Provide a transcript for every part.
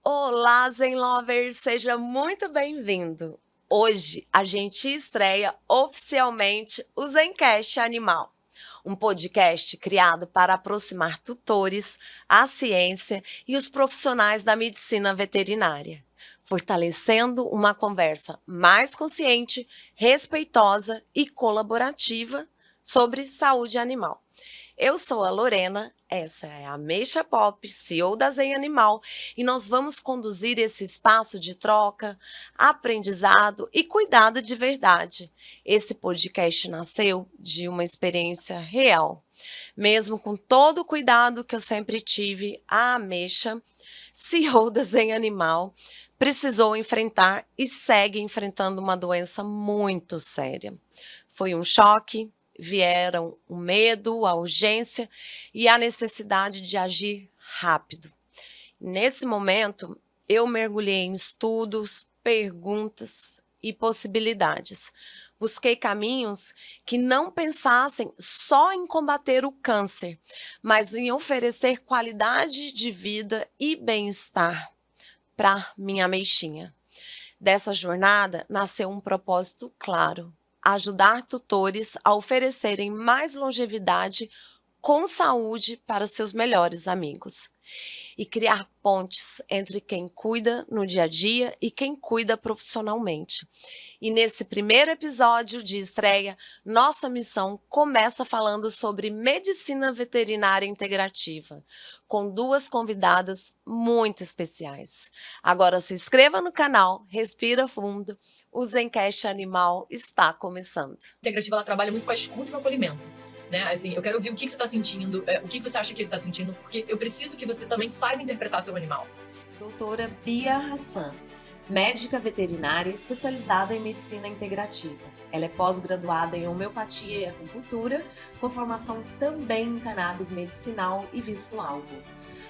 Olá, Zen Lovers! Seja muito bem-vindo! Hoje a gente estreia oficialmente o Zencast Animal, um podcast criado para aproximar tutores, a ciência e os profissionais da medicina veterinária, fortalecendo uma conversa mais consciente, respeitosa e colaborativa sobre saúde animal. Eu sou a Lorena, essa é a Meixa Pop, CEO da Zen Animal, e nós vamos conduzir esse espaço de troca, aprendizado e cuidado de verdade. Esse podcast nasceu de uma experiência real. Mesmo com todo o cuidado que eu sempre tive, a Meixa, CEO da Zen Animal, precisou enfrentar e segue enfrentando uma doença muito séria. Foi um choque. Vieram o medo, a urgência e a necessidade de agir rápido. Nesse momento, eu mergulhei em estudos, perguntas e possibilidades. Busquei caminhos que não pensassem só em combater o câncer, mas em oferecer qualidade de vida e bem-estar para minha meixinha. Dessa jornada nasceu um propósito claro: ajudar tutores a oferecerem mais longevidade com saúde para seus melhores amigos e criar pontes entre quem cuida no dia a dia e quem cuida profissionalmente. E nesse primeiro episódio de estreia, nossa missão começa falando sobre medicina veterinária integrativa, com duas convidadas muito especiais. Agora se inscreva no canal, respira fundo, o Zencast Animal está começando. A integrativa ela trabalha muito com a escuta e com o acolhimento. Né? Assim, eu quero ouvir o que você está sentindo, o que você acha que ele está sentindo, porque eu preciso que você também saiba interpretar seu animal. Doutora Bia Hassan, médica veterinária especializada em medicina integrativa. Ela é pós-graduada em homeopatia e acupuntura, com formação também em cannabis medicinal e visco-alvo.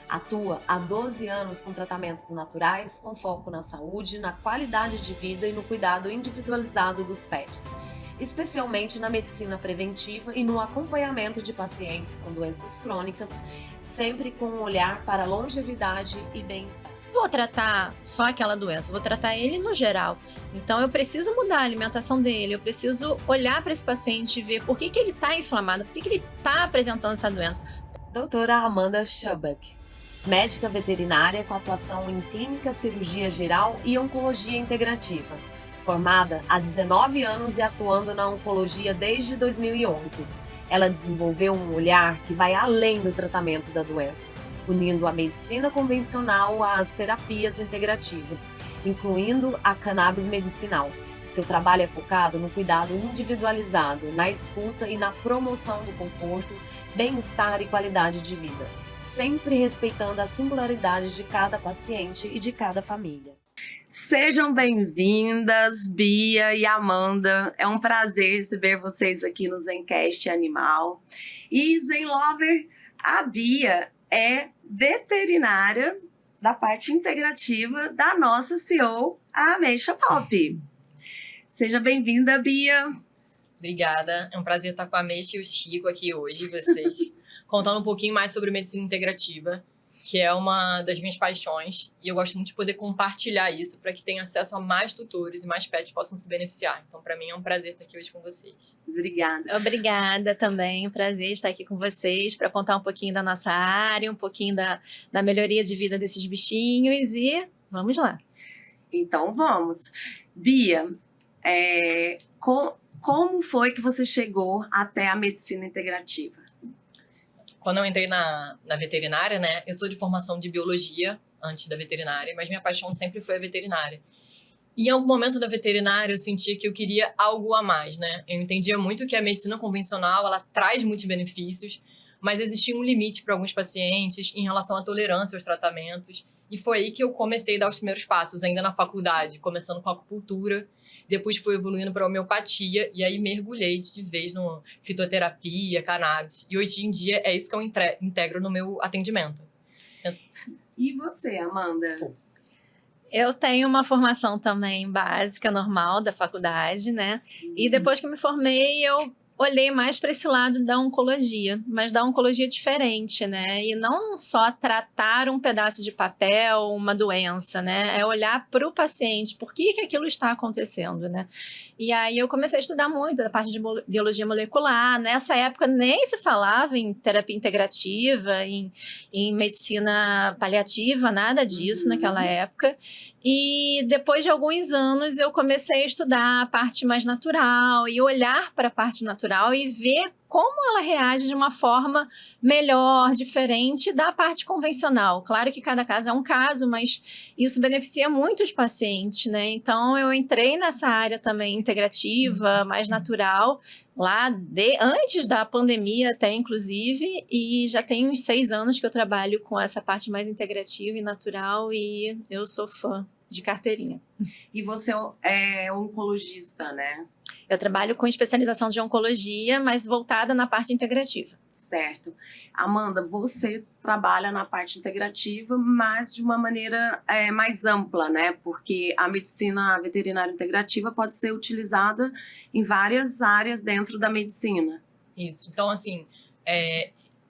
Atua há 12 anos com tratamentos naturais, com foco na saúde, na qualidade de vida e no cuidado individualizado dos pets, especialmente na medicina preventiva e no acompanhamento de pacientes com doenças crônicas, sempre com um olhar para longevidade e bem-estar. Vou tratar só aquela doença, vou tratar ele no geral. Então eu preciso mudar a alimentação dele, eu preciso olhar para esse paciente e ver por que ele está inflamado, por que ele está apresentando essa doença. Doutora Amanda Schubeck, médica veterinária com atuação em clínica, cirurgia geral e oncologia integrativa. Formada há 19 anos e atuando na oncologia desde 2011. Ela desenvolveu um olhar que vai além do tratamento da doença, unindo a medicina convencional às terapias integrativas, incluindo a cannabis medicinal. Seu trabalho é focado no cuidado individualizado, na escuta e na promoção do conforto, bem-estar e qualidade de vida, sempre respeitando a singularidade de cada paciente e de cada família. Sejam bem-vindas, Bia e Amanda. É um prazer receber vocês aqui no Zencast Animal. E Zen Lover, a Bia é veterinária da parte integrativa da nossa CEO, a Meixa Pop. Seja bem-vinda, Bia. Obrigada, é um prazer estar com a Meixa e o Chico aqui hoje, vocês, contando um pouquinho mais sobre medicina integrativa, que é uma das minhas paixões, e eu gosto muito de poder compartilhar isso para que tenha acesso a mais tutores e mais pets possam se beneficiar. Então, para mim, é um prazer estar aqui hoje com vocês. Obrigada. Obrigada também, prazer estar aqui com vocês para contar um pouquinho da nossa área, um pouquinho da melhoria de vida desses bichinhos e vamos lá. Então, vamos. Bia, como foi que você chegou até a medicina integrativa? Quando eu entrei na veterinária, né, eu sou de formação de biologia antes da veterinária, mas minha paixão sempre foi a veterinária. E em algum momento da veterinária eu sentia que eu queria algo a mais, né? Eu entendia muito que a medicina convencional, ela traz muitos benefícios, mas existia um limite para alguns pacientes em relação à tolerância aos tratamentos. E foi aí que eu comecei a dar os primeiros passos, ainda na faculdade, começando com acupuntura. Depois fui evoluindo para homeopatia e aí mergulhei de vez no fitoterapia, cannabis. E hoje em dia é isso que eu integro no meu atendimento. E você, Amanda? Eu tenho uma formação também básica, normal, da faculdade, né? E depois que eu me formei, eu olhei mais para esse lado da oncologia, mas da oncologia diferente, né? E não só tratar um pedaço de papel, uma doença, né? É olhar para o paciente, por que que aquilo está acontecendo, né? E aí eu comecei a estudar muito da parte de biologia molecular. Nessa época nem se falava em terapia integrativa, em medicina paliativa, nada disso naquela época. E depois de alguns anos eu comecei a estudar a parte mais natural e olhar para a parte natural e ver como ela reage de uma forma melhor, diferente da parte convencional. Claro que cada caso é um caso, mas isso beneficia muito os pacientes, né? Então eu entrei nessa área também integrativa, mais natural, antes da pandemia até, inclusive, e já tem uns 6 anos que eu trabalho com essa parte mais integrativa e natural e eu sou fã de carteirinha. E você é oncologista, né? Eu trabalho com especialização de oncologia, mas voltada na parte integrativa. Certo. Amanda, você trabalha na parte integrativa, mas de uma maneira mais ampla, né? Porque a medicina veterinária integrativa pode ser utilizada em várias áreas dentro da medicina. Isso. Então, assim,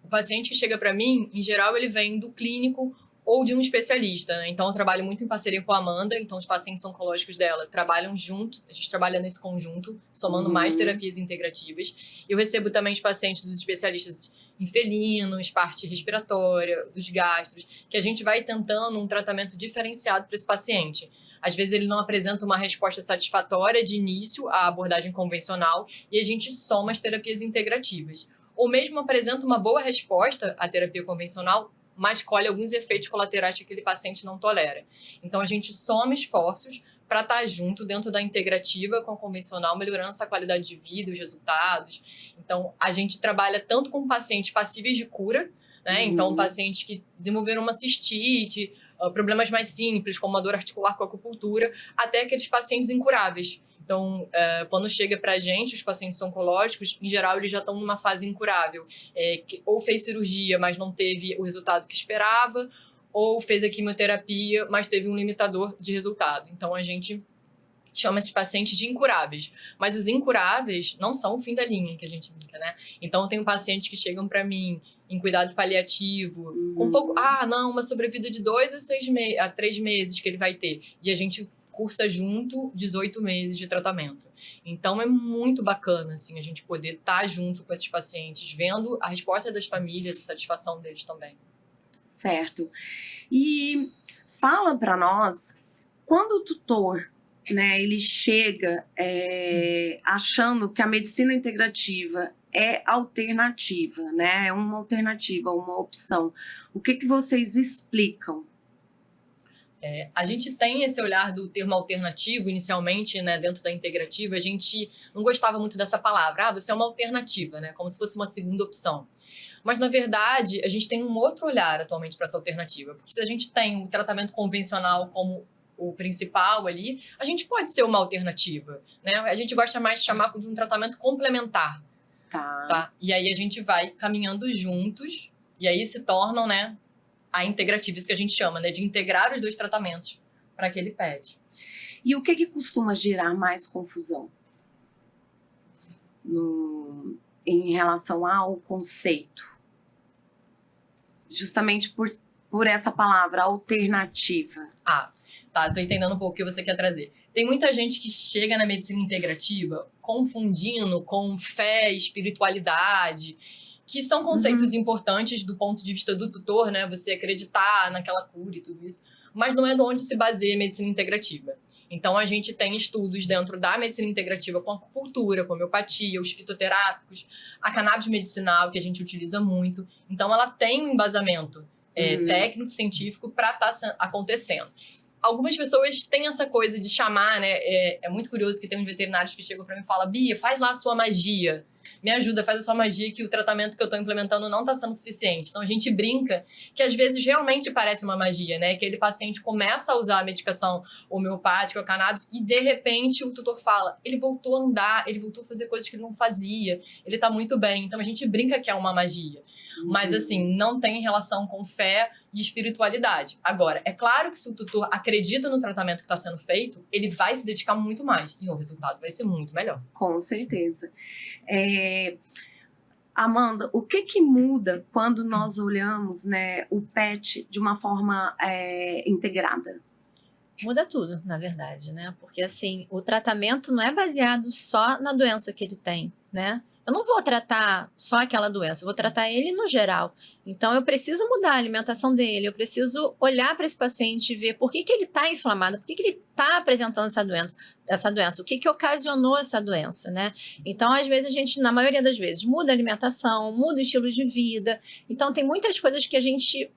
o paciente que chega para mim, em geral, ele vem do clínico ou de um especialista, né? Então, eu trabalho muito em parceria com a Amanda, então os pacientes oncológicos dela trabalham junto, a gente trabalha nesse conjunto, somando mais terapias integrativas. Eu recebo também os pacientes dos especialistas em felinos, parte respiratória, dos gastros, que a gente vai tentando um tratamento diferenciado para esse paciente. Às vezes ele não apresenta uma resposta satisfatória de início à abordagem convencional e a gente soma as terapias integrativas. Ou mesmo apresenta uma boa resposta à terapia convencional, mas colhe alguns efeitos colaterais que aquele paciente não tolera. Então, a gente soma esforços para estar junto dentro da integrativa com a convencional, melhorando essa qualidade de vida, os resultados. Então, a gente trabalha tanto com pacientes passíveis de cura, né? Então, pacientes que desenvolveram uma cistite, problemas mais simples, como uma dor articular com acupuntura, até aqueles pacientes incuráveis. Então, quando chega para a gente, os pacientes oncológicos, em geral, eles já estão numa fase incurável. Ou fez cirurgia, mas não teve o resultado que esperava, ou fez a quimioterapia, mas teve um limitador de resultado. Então, a gente chama esses pacientes de incuráveis. Mas os incuráveis não são o fim da linha, que a gente brinca, né? Então, eu tenho pacientes que chegam para mim em cuidado paliativo, com um pouco... uma sobrevida de 2 a 3 meses que ele vai ter. E a gente cursa junto 18 meses de tratamento. Então, é muito bacana, assim, a gente poder estar junto com esses pacientes, vendo a resposta das famílias, a satisfação deles também. Certo. E fala para nós, quando o tutor, né, ele chega achando que a medicina integrativa é alternativa, né, é uma alternativa, uma opção, o que vocês explicam? A gente tem esse olhar do termo alternativo, inicialmente, né, dentro da integrativa, a gente não gostava muito dessa palavra. Você é uma alternativa, né, como se fosse uma segunda opção. Mas, na verdade, a gente tem um outro olhar atualmente para essa alternativa. Porque se a gente tem o tratamento convencional como o principal ali, a gente pode ser uma alternativa, né? A gente gosta mais de chamar de um tratamento complementar. Tá? E aí a gente vai caminhando juntos, e aí se tornam, né, a integrativa, isso que a gente chama, né, de integrar os 2 tratamentos para aquele PET. E o que costuma gerar mais confusão em relação ao conceito? Justamente por essa palavra, alternativa. Tá, tô entendendo um pouco o que você quer trazer. Tem muita gente que chega na medicina integrativa confundindo com fé e espiritualidade, que são conceitos importantes do ponto de vista do tutor, né? Você acreditar naquela cura e tudo isso. Mas não é de onde se baseia a medicina integrativa. Então, a gente tem estudos dentro da medicina integrativa com acupuntura, com homeopatia, os fitoterápicos, a cannabis medicinal, que a gente utiliza muito. Então, ela tem um embasamento técnico, científico, para estar acontecendo. Algumas pessoas têm essa coisa de chamar, né? É muito curioso que tem uns veterinários que chegam para mim e falam: Bia, faz lá a sua magia. Me ajuda, faz a sua magia, que o tratamento que eu estou implementando não está sendo suficiente. Então, a gente brinca que, às vezes, realmente parece uma magia, né? Que aquele paciente começa a usar a medicação homeopática, a cannabis, e, de repente, o tutor fala: ele voltou a andar, ele voltou a fazer coisas que ele não fazia, ele está muito bem. Então, a gente brinca que é uma magia. Mas, assim, não tem relação com fé e espiritualidade. Agora, é claro que se o tutor acredita no tratamento que está sendo feito, ele vai se dedicar muito mais e o resultado vai ser muito melhor. Com certeza. Amanda, o que muda quando nós olhamos, né, o PET de uma forma integrada? Muda tudo, na verdade, né? Porque, assim, o tratamento não é baseado só na doença que ele tem, né? Eu não vou tratar só aquela doença, eu vou tratar ele no geral. Então, eu preciso mudar a alimentação dele, eu preciso olhar para esse paciente e ver por que ele está inflamado, por que ele está apresentando essa doença, o que ocasionou essa doença, né? Então, às vezes, a gente, na maioria das vezes, muda a alimentação, muda o estilo de vida. Então, tem muitas coisas que a gente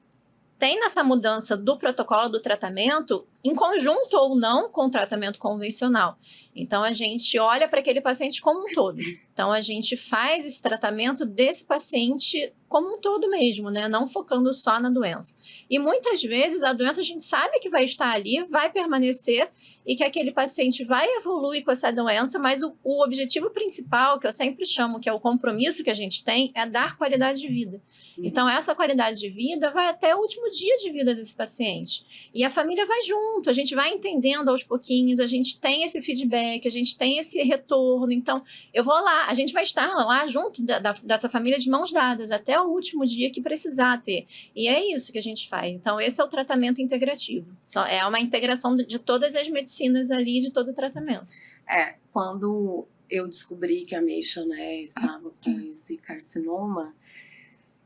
tem nessa mudança do protocolo do tratamento, em conjunto ou não com o tratamento convencional. Então, a gente olha para aquele paciente como um todo. Então, a gente faz esse tratamento desse paciente como um todo mesmo, né? Não focando só na doença. E muitas vezes a doença a gente sabe que vai estar ali, vai permanecer e que aquele paciente vai evoluir com essa doença, mas o objetivo principal, que eu sempre chamo, que é o compromisso que a gente tem, é dar qualidade de vida. Então, essa qualidade de vida vai até o último dia de vida desse paciente. E a família vai junto, a gente vai entendendo aos pouquinhos, a gente tem esse feedback, a gente tem esse retorno. Então, eu vou lá, a gente vai estar lá junto dessa família de mãos dadas até o último dia que precisar ter. E é isso que a gente faz. Então, esse é o tratamento integrativo. É uma integração de todas as medicinas ali, de todo o tratamento. Quando eu descobri que a Meixa, né, estava com esse carcinoma,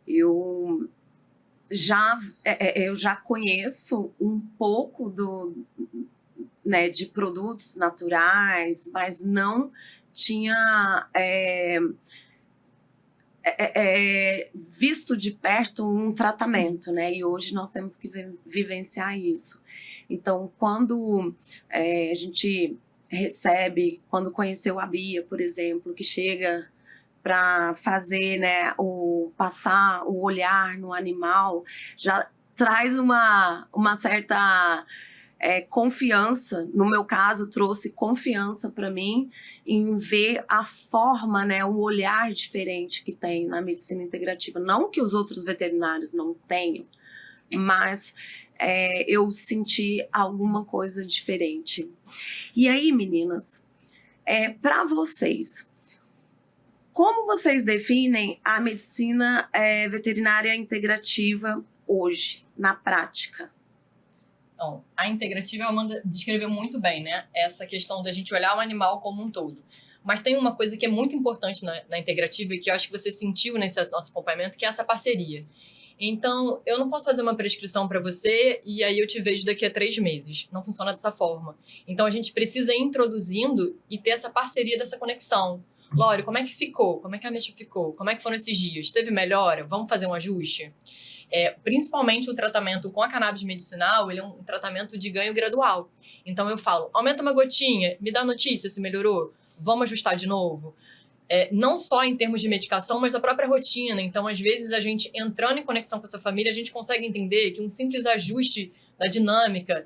eu já conheço um pouco de produtos naturais, mas não tinha visto de perto um tratamento, né? E hoje nós temos que vivenciar isso. Então, quando a gente recebe, quando conheceu a Bia, por exemplo, que chega para fazer, né, passar o olhar no animal, já traz uma certa confiança. No meu caso, trouxe confiança para mim em ver a forma, né, o olhar diferente que tem na medicina integrativa. Não que os outros veterinários não tenham, mas eu senti alguma coisa diferente. E aí, meninas, para vocês, como vocês definem a medicina veterinária integrativa hoje, na prática? Então, a integrativa, a Amanda descreveu muito bem, né? Essa questão da gente olhar o animal como um todo. Mas tem uma coisa que é muito importante na integrativa e que eu acho que você sentiu nesse nosso acompanhamento, que é essa parceria. Então, eu não posso fazer uma prescrição para você e aí eu te vejo daqui a 3 meses. Não funciona dessa forma. Então, a gente precisa ir introduzindo e ter essa parceria, dessa conexão. Lore, como é que ficou? Como é que a Meixa ficou? Como é que foram esses dias? Teve melhora? Vamos fazer um ajuste? Principalmente o tratamento com a cannabis medicinal, ele é um tratamento de ganho gradual. Então eu falo, aumenta uma gotinha, me dá notícia se melhorou, vamos ajustar de novo. Não só em termos de medicação, mas da própria rotina. Então, às vezes, a gente entrando em conexão com essa família, a gente consegue entender que um simples ajuste da dinâmica,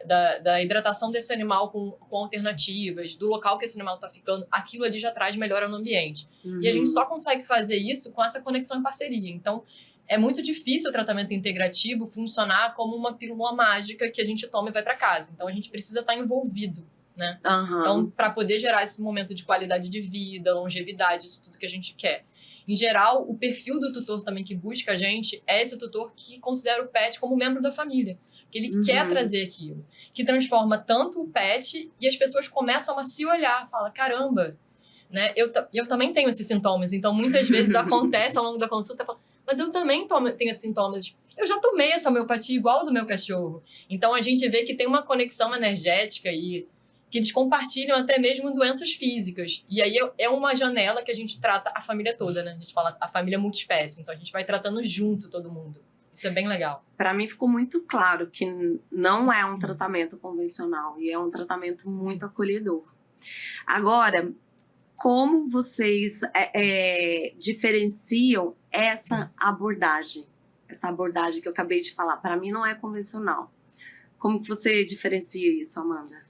da hidratação desse animal com alternativas, do local que esse animal está ficando, aquilo ali já traz melhora no ambiente. Uhum. E a gente só consegue fazer isso com essa conexão em parceria. Então, é muito difícil o tratamento integrativo funcionar como uma pílula mágica que a gente toma e vai para casa. Então, a gente precisa estar envolvido, né? Uhum. Então, para poder gerar esse momento de qualidade de vida, longevidade, isso tudo que a gente quer. Em geral, o perfil do tutor também que busca a gente é esse tutor que considera o pet como membro da família. Que ele quer trazer aquilo. Que transforma tanto o pet e as pessoas começam a se olhar. Fala, caramba, né? Eu também tenho esses sintomas. Então, muitas vezes acontece ao longo da consulta, falo, mas eu também tenho esses sintomas. Eu já tomei essa homeopatia igual do meu cachorro. Então, a gente vê que tem uma conexão energética e que eles compartilham até mesmo doenças físicas. E aí é uma janela que a gente trata a família toda, né? A gente fala a família multiespécie. Então, a gente vai tratando junto todo mundo. Isso é bem legal. Para mim ficou muito claro que não é um tratamento convencional e é um tratamento muito acolhedor. Agora, como vocês diferenciam essa abordagem que eu acabei de falar? Para mim não é convencional. Como que você diferencia isso, Amanda?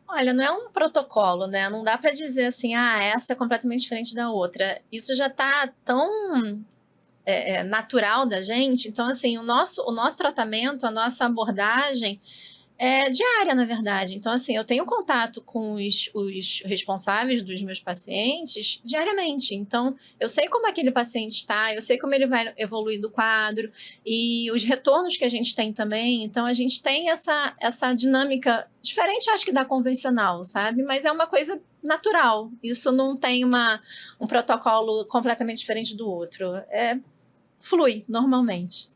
Olha, não é um protocolo, né? Não dá para dizer assim, essa é completamente diferente da outra. Isso já está tão natural da gente. Então, assim, o nosso tratamento, a nossa abordagem é diária, na verdade. Então, assim, eu tenho contato com os responsáveis dos meus pacientes diariamente. Então, eu sei como aquele paciente está, eu sei como ele vai evoluir do quadro e os retornos que a gente tem também. Então, a gente tem essa dinâmica diferente, acho que da convencional, sabe? Mas é uma coisa natural. Isso não tem um protocolo completamente diferente do outro. Flui normalmente.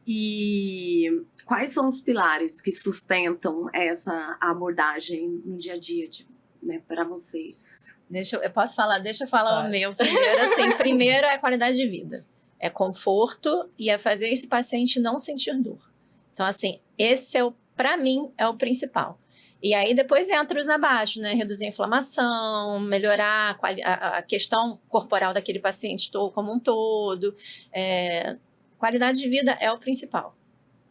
E quais são os pilares que sustentam essa abordagem no dia a dia, né, para vocês? Deixa eu falar o meu primeiro. Assim, primeiro é a qualidade de vida. É conforto e é fazer esse paciente não sentir dor. Então, assim, esse para mim, é o principal. E aí depois entra os abaixo, né? Reduzir a inflamação, melhorar a questão corporal daquele paciente como um todo. Qualidade de vida é o principal.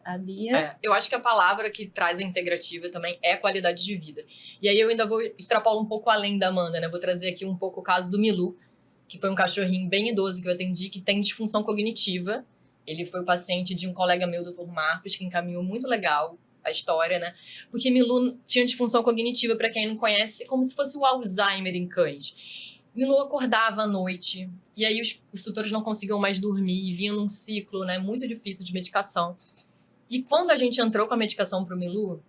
A Bia? Eu acho que a palavra que traz a integrativa também é qualidade de vida. E aí eu ainda vou extrapolar um pouco além da Amanda, né? Vou trazer aqui um pouco o caso do Milu, que foi um cachorrinho bem idoso que eu atendi, que tem disfunção cognitiva. Ele foi o paciente de um colega meu, Dr. Marcos, que encaminhou muito legal a história, né? Porque Milu tinha disfunção cognitiva, para quem não conhece, como se fosse o Alzheimer em cães. Milu acordava à noite, e aí os tutores não conseguiam mais dormir, vinha num ciclo, né, muito difícil de medicação. E quando a gente entrou com a medicação pro Milu,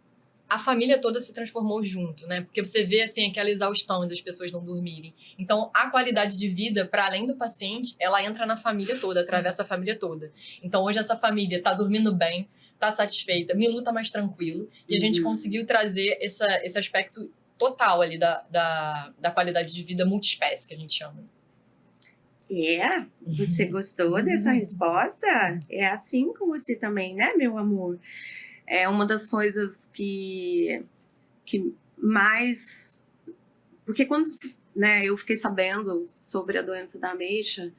a família toda se transformou junto, né? Porque você vê, assim, aquela exaustão das pessoas não dormirem. Então, a qualidade de vida, para além do paciente, ela entra na família toda, atravessa a família toda. Então, hoje essa família tá dormindo bem, tá satisfeita, Milu tá mais tranquilo, e a gente conseguiu trazer esse aspecto total ali da qualidade de vida multiespécie, que a gente chama. Você gostou dessa resposta? É assim com você também, né, meu amor? É uma das coisas que mais... Porque quando, né, eu fiquei sabendo sobre a doença da ameixa,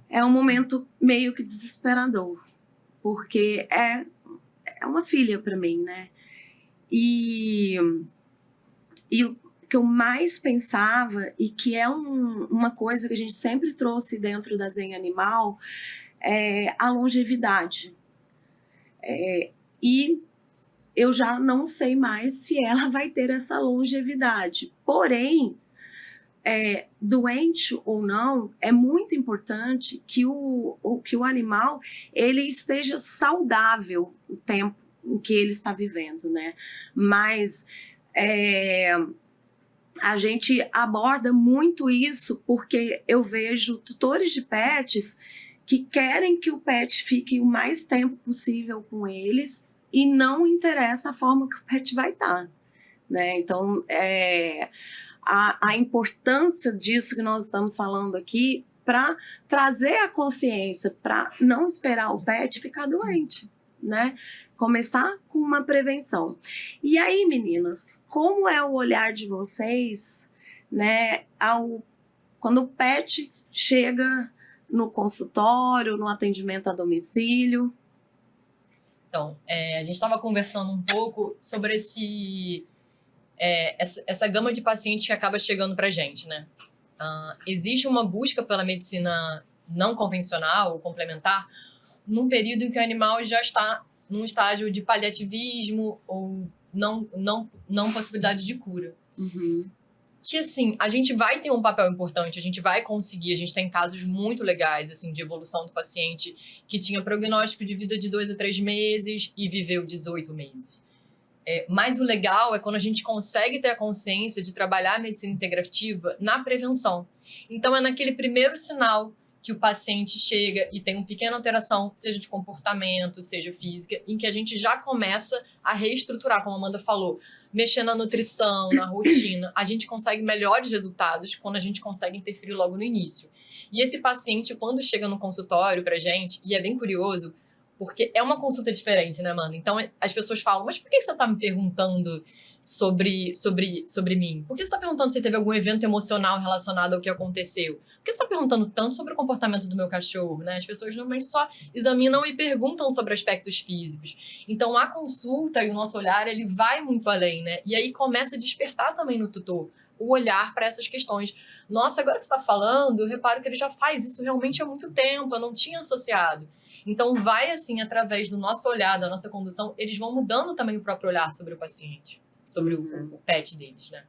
é um momento meio que desesperador, porque é uma filha para mim, né? E o que eu mais pensava, e que é uma coisa que a gente sempre trouxe dentro da Zen Animal, é a longevidade. E eu já não sei mais se ela vai ter essa longevidade. Porém, doente ou não, é muito importante que o animal ele esteja saudável o tempo em que ele está vivendo, né? Mas a gente aborda muito isso porque eu vejo tutores de pets que querem que o pet fique o mais tempo possível com eles e não interessa a forma que o pet vai estar, né? Então, a importância disso que nós estamos falando aqui para trazer a consciência, para não esperar o pet ficar doente, né? Começar com uma prevenção. E aí, meninas, como é o olhar de vocês, né, quando o pet chega no consultório, no atendimento a domicílio? Então, a gente estava conversando um pouco sobre essa gama de pacientes que acaba chegando para a gente, né? Existe uma busca pela medicina não convencional ou complementar num período em que o animal já está num estágio de paliativismo ou não possibilidade de cura. Uhum. Que, assim, a gente vai ter um papel importante, a gente vai conseguir, a gente tem casos muito legais, assim, de evolução do paciente que tinha prognóstico de vida de 2 a 3 meses e viveu 18 meses. Mas o legal é quando a gente consegue ter a consciência de trabalhar a medicina integrativa na prevenção. Então, é naquele primeiro sinal que o paciente chega e tem uma pequena alteração, seja de comportamento, seja física, em que a gente já começa a reestruturar, como a Amanda falou, mexer na nutrição, na rotina. A gente consegue melhores resultados quando a gente consegue interferir logo no início. E esse paciente, quando chega no consultório pra gente, e é bem curioso, porque é uma consulta diferente, né, Amanda? Então, as pessoas falam, mas por que você está me perguntando sobre mim? Por que você está perguntando se teve algum evento emocional relacionado ao que aconteceu? Por que você está perguntando tanto sobre o comportamento do meu cachorro, né? As pessoas normalmente só examinam e perguntam sobre aspectos físicos. Então, a consulta e o nosso olhar, ele vai muito além, né? E aí começa a despertar também no tutor o olhar para essas questões. Nossa, agora que você está falando, eu reparo que ele já faz isso realmente há muito tempo, eu não tinha associado. Então, vai assim, através do nosso olhar, da nossa condução, eles vão mudando também o próprio olhar sobre o paciente, sobre o pet deles, né?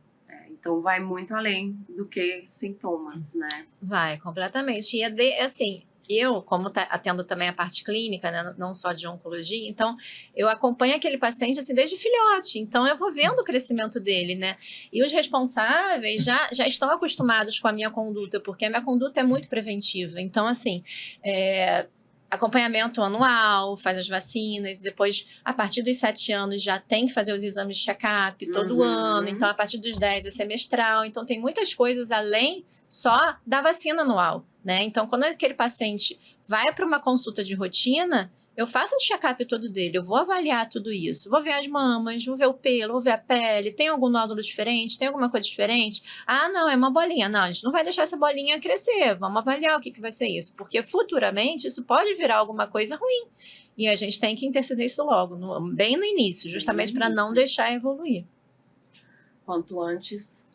Então, vai muito além do que sintomas, né? Vai, completamente. E assim, eu, como atendo também a parte clínica, né, não só de oncologia, então eu acompanho aquele paciente assim desde filhote, então eu vou vendo o crescimento dele, né? E os responsáveis já estão acostumados com a minha conduta, porque a minha conduta é muito preventiva. Então, assim, acompanhamento anual, faz as vacinas, depois, a partir dos 7 anos, já tem que fazer os exames de check-up todo ano, então a partir dos 10 é semestral, então tem muitas coisas além só da vacina anual, né? Então, quando aquele paciente vai para uma consulta de rotina, eu faço esse check-up todo dele, eu vou avaliar tudo isso, vou ver as mamas, vou ver o pelo, vou ver a pele, tem algum nódulo diferente, tem alguma coisa diferente? Ah, não, é uma bolinha. Não, a gente não vai deixar essa bolinha crescer, vamos avaliar o que vai ser isso, porque futuramente isso pode virar alguma coisa ruim, e a gente tem que interceder isso logo, bem no início, justamente para não deixar evoluir. Quanto antes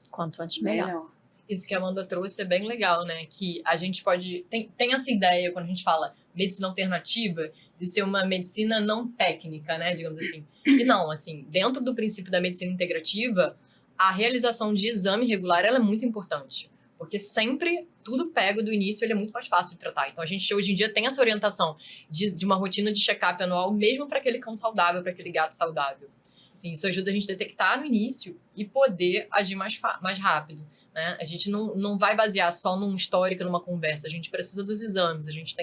melhor. Isso que a Amanda trouxe é bem legal, né? Que a gente pode... Tem essa ideia, quando a gente fala medicina alternativa, de ser uma medicina não técnica, né? Digamos assim. E não, assim, dentro do princípio da medicina integrativa, a realização de exame regular, ela é muito importante. Porque sempre, tudo pego do início, ele é muito mais fácil de tratar. Então, a gente, hoje em dia, tem essa orientação de uma rotina de check-up anual, mesmo para aquele cão saudável, para aquele gato saudável. Assim, isso ajuda a gente a detectar no início e poder agir mais rápido. Né? A gente não vai basear só num histórico, numa conversa. A gente precisa dos exames. A gente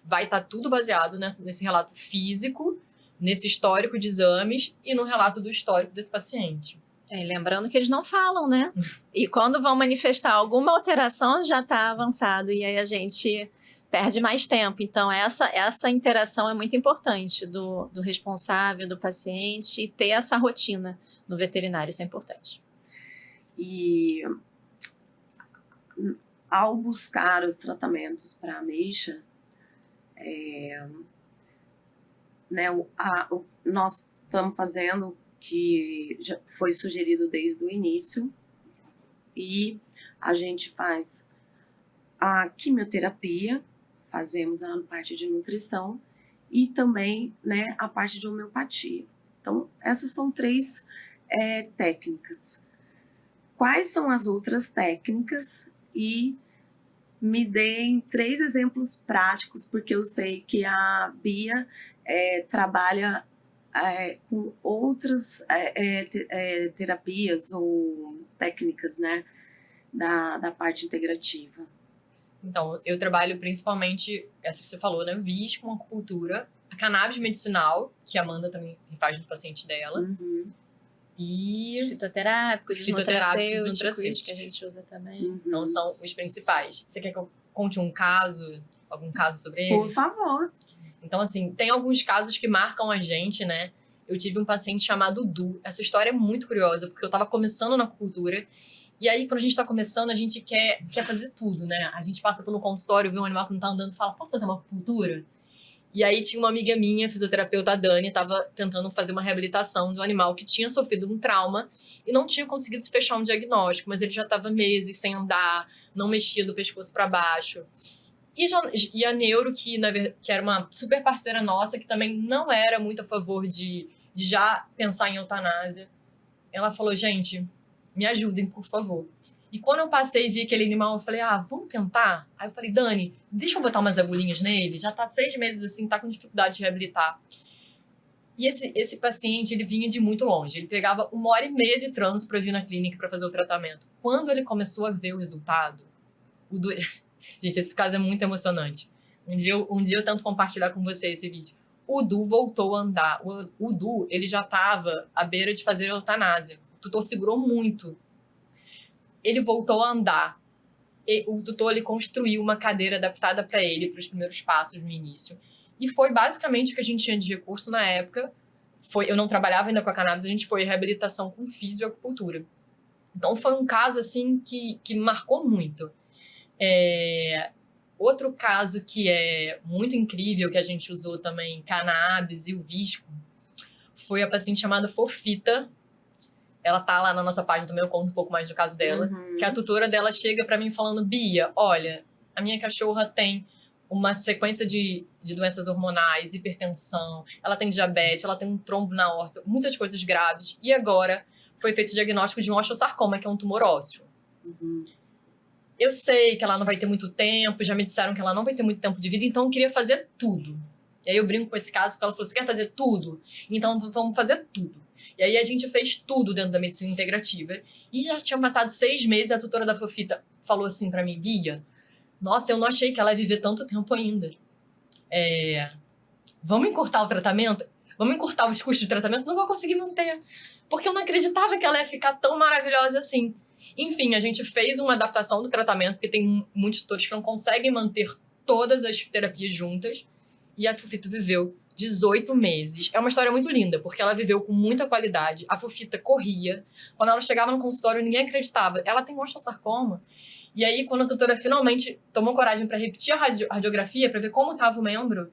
vai estar tudo baseado nesse relato físico, nesse histórico de exames e no relato do histórico desse paciente. Lembrando que eles não falam, né? E quando vão manifestar alguma alteração, já está avançado. E aí a gente perde mais tempo. Então, essa interação é muito importante do responsável, do paciente, e ter essa rotina no veterinário, isso é importante. E ao buscar os tratamentos para ameixa, nós estamos fazendo que já foi sugerido desde o início, e a gente faz a quimioterapia, fazemos a parte de nutrição e também, né, a parte de homeopatia. Então, essas são 3 técnicas. Quais são as outras técnicas? E me deem 3 exemplos práticos, porque eu sei que a Bia trabalha com outras terapias ou técnicas, né, da parte integrativa. Então, eu trabalho principalmente, essa que você falou, né, VIS com acupuntura, a cannabis medicinal, que a Amanda também faz no paciente dela, e fitoterápicos, nutracêuticos, que a gente usa também. Então, são os principais. Você quer que eu conte algum caso sobre eles? Por favor. Então, assim, tem alguns casos que marcam a gente, né? Eu tive um paciente chamado Du. Essa história é muito curiosa, porque eu tava começando na acupuntura. E aí, quando a gente tá começando, a gente quer fazer tudo, né? A gente passa pelo consultório, vê um animal que não tá andando e fala, posso fazer uma acupuntura? E aí, tinha uma amiga minha, fisioterapeuta, a Dani, tava tentando fazer uma reabilitação do animal que tinha sofrido um trauma e não tinha conseguido se fechar um diagnóstico, mas ele já tava meses sem andar, não mexia do pescoço para baixo. E a neuro, que era uma super parceira nossa, que também não era muito a favor de já pensar em eutanásia, ela falou, gente, me ajudem, por favor. E quando eu passei e vi aquele animal, eu falei, vamos tentar? Aí eu falei, Dani, deixa eu botar umas agulhinhas nele, já tá 6 meses assim, tá com dificuldade de reabilitar. E esse paciente, ele vinha de muito longe, ele pegava 1h30 de trânsito para vir na clínica para fazer o tratamento. Quando ele começou a ver o resultado, gente, esse caso é muito emocionante. Um dia eu tento compartilhar com você esse vídeo. O Du voltou a andar. O Du, ele já estava à beira de fazer a eutanásia. O tutor segurou muito. Ele voltou a andar. O tutor, ele construiu uma cadeira adaptada para ele, para os primeiros passos no início. E foi basicamente o que a gente tinha de recurso na época. Eu não trabalhava ainda com a cannabis, a gente foi reabilitação com fisioacupuntura. Então, foi um caso, assim, que marcou muito. Outro caso que é muito incrível, que a gente usou também cannabis e o visco, foi a paciente chamada Fofita. ela tá lá na nossa página também, eu conto um pouco mais do caso dela, que a tutora dela chega pra mim falando, Bia, olha, a minha cachorra tem uma sequência de doenças hormonais, hipertensão, ela tem diabetes, ela tem um trombo na aorta, muitas coisas graves, e agora foi feito o diagnóstico de um osteosarcoma, que é um tumor ósseo. Eu sei que ela não vai ter muito tempo, já me disseram que ela não vai ter muito tempo de vida, então eu queria fazer tudo. E aí eu brinco com esse caso, porque ela falou, você quer fazer tudo? Então vamos fazer tudo. E aí a gente fez tudo dentro da medicina integrativa. E já tinham passado 6 meses, a tutora da Fofita falou assim pra mim, Bia, nossa, eu não achei que ela ia viver tanto tempo ainda. Vamos encurtar o tratamento? Vamos encurtar os custos de tratamento? Não vou conseguir manter. Porque eu não acreditava que ela ia ficar tão maravilhosa assim. Enfim, a gente fez uma adaptação do tratamento, porque tem muitos tutores que não conseguem manter todas as terapias juntas. E a Fofita viveu 18 meses. É uma história muito linda, porque ela viveu com muita qualidade. A Fofita corria. Quando ela chegava no consultório, ninguém acreditava. Ela tem osteosarcoma. E aí, quando a tutora finalmente tomou coragem para repetir a radiografia, para ver como estava o membro,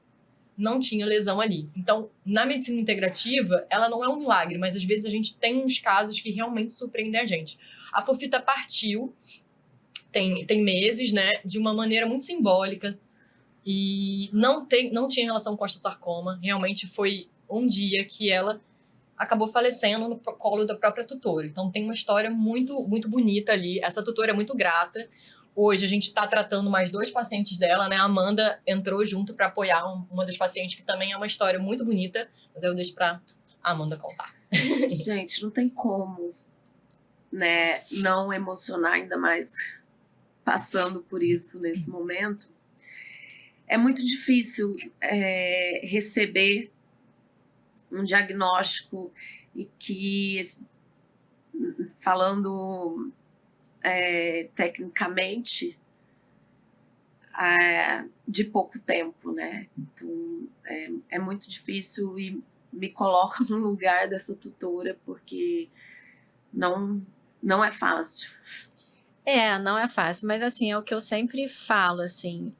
não tinha lesão ali. Então, na medicina integrativa, ela não é um milagre, mas às vezes a gente tem uns casos que realmente surpreendem a gente. A Fofita partiu, tem meses, né, de uma maneira muito simbólica, e não tinha relação com osteosarcoma. Realmente foi um dia que ela acabou falecendo no colo da própria tutora. Então tem uma história muito, muito bonita ali. Essa tutora é muito grata. Hoje a gente está tratando mais 2 pacientes dela, né? A Amanda entrou junto para apoiar uma das pacientes, que também é uma história muito bonita, mas eu deixo para a Amanda contar. Gente, não tem como, né, não emocionar, ainda mais passando por isso nesse momento. É muito difícil receber um diagnóstico e que, falando tecnicamente, de pouco tempo, né? Então, é muito difícil e me coloco no lugar dessa tutora, porque não é fácil. Não é fácil, mas assim, é o que eu sempre falo, assim,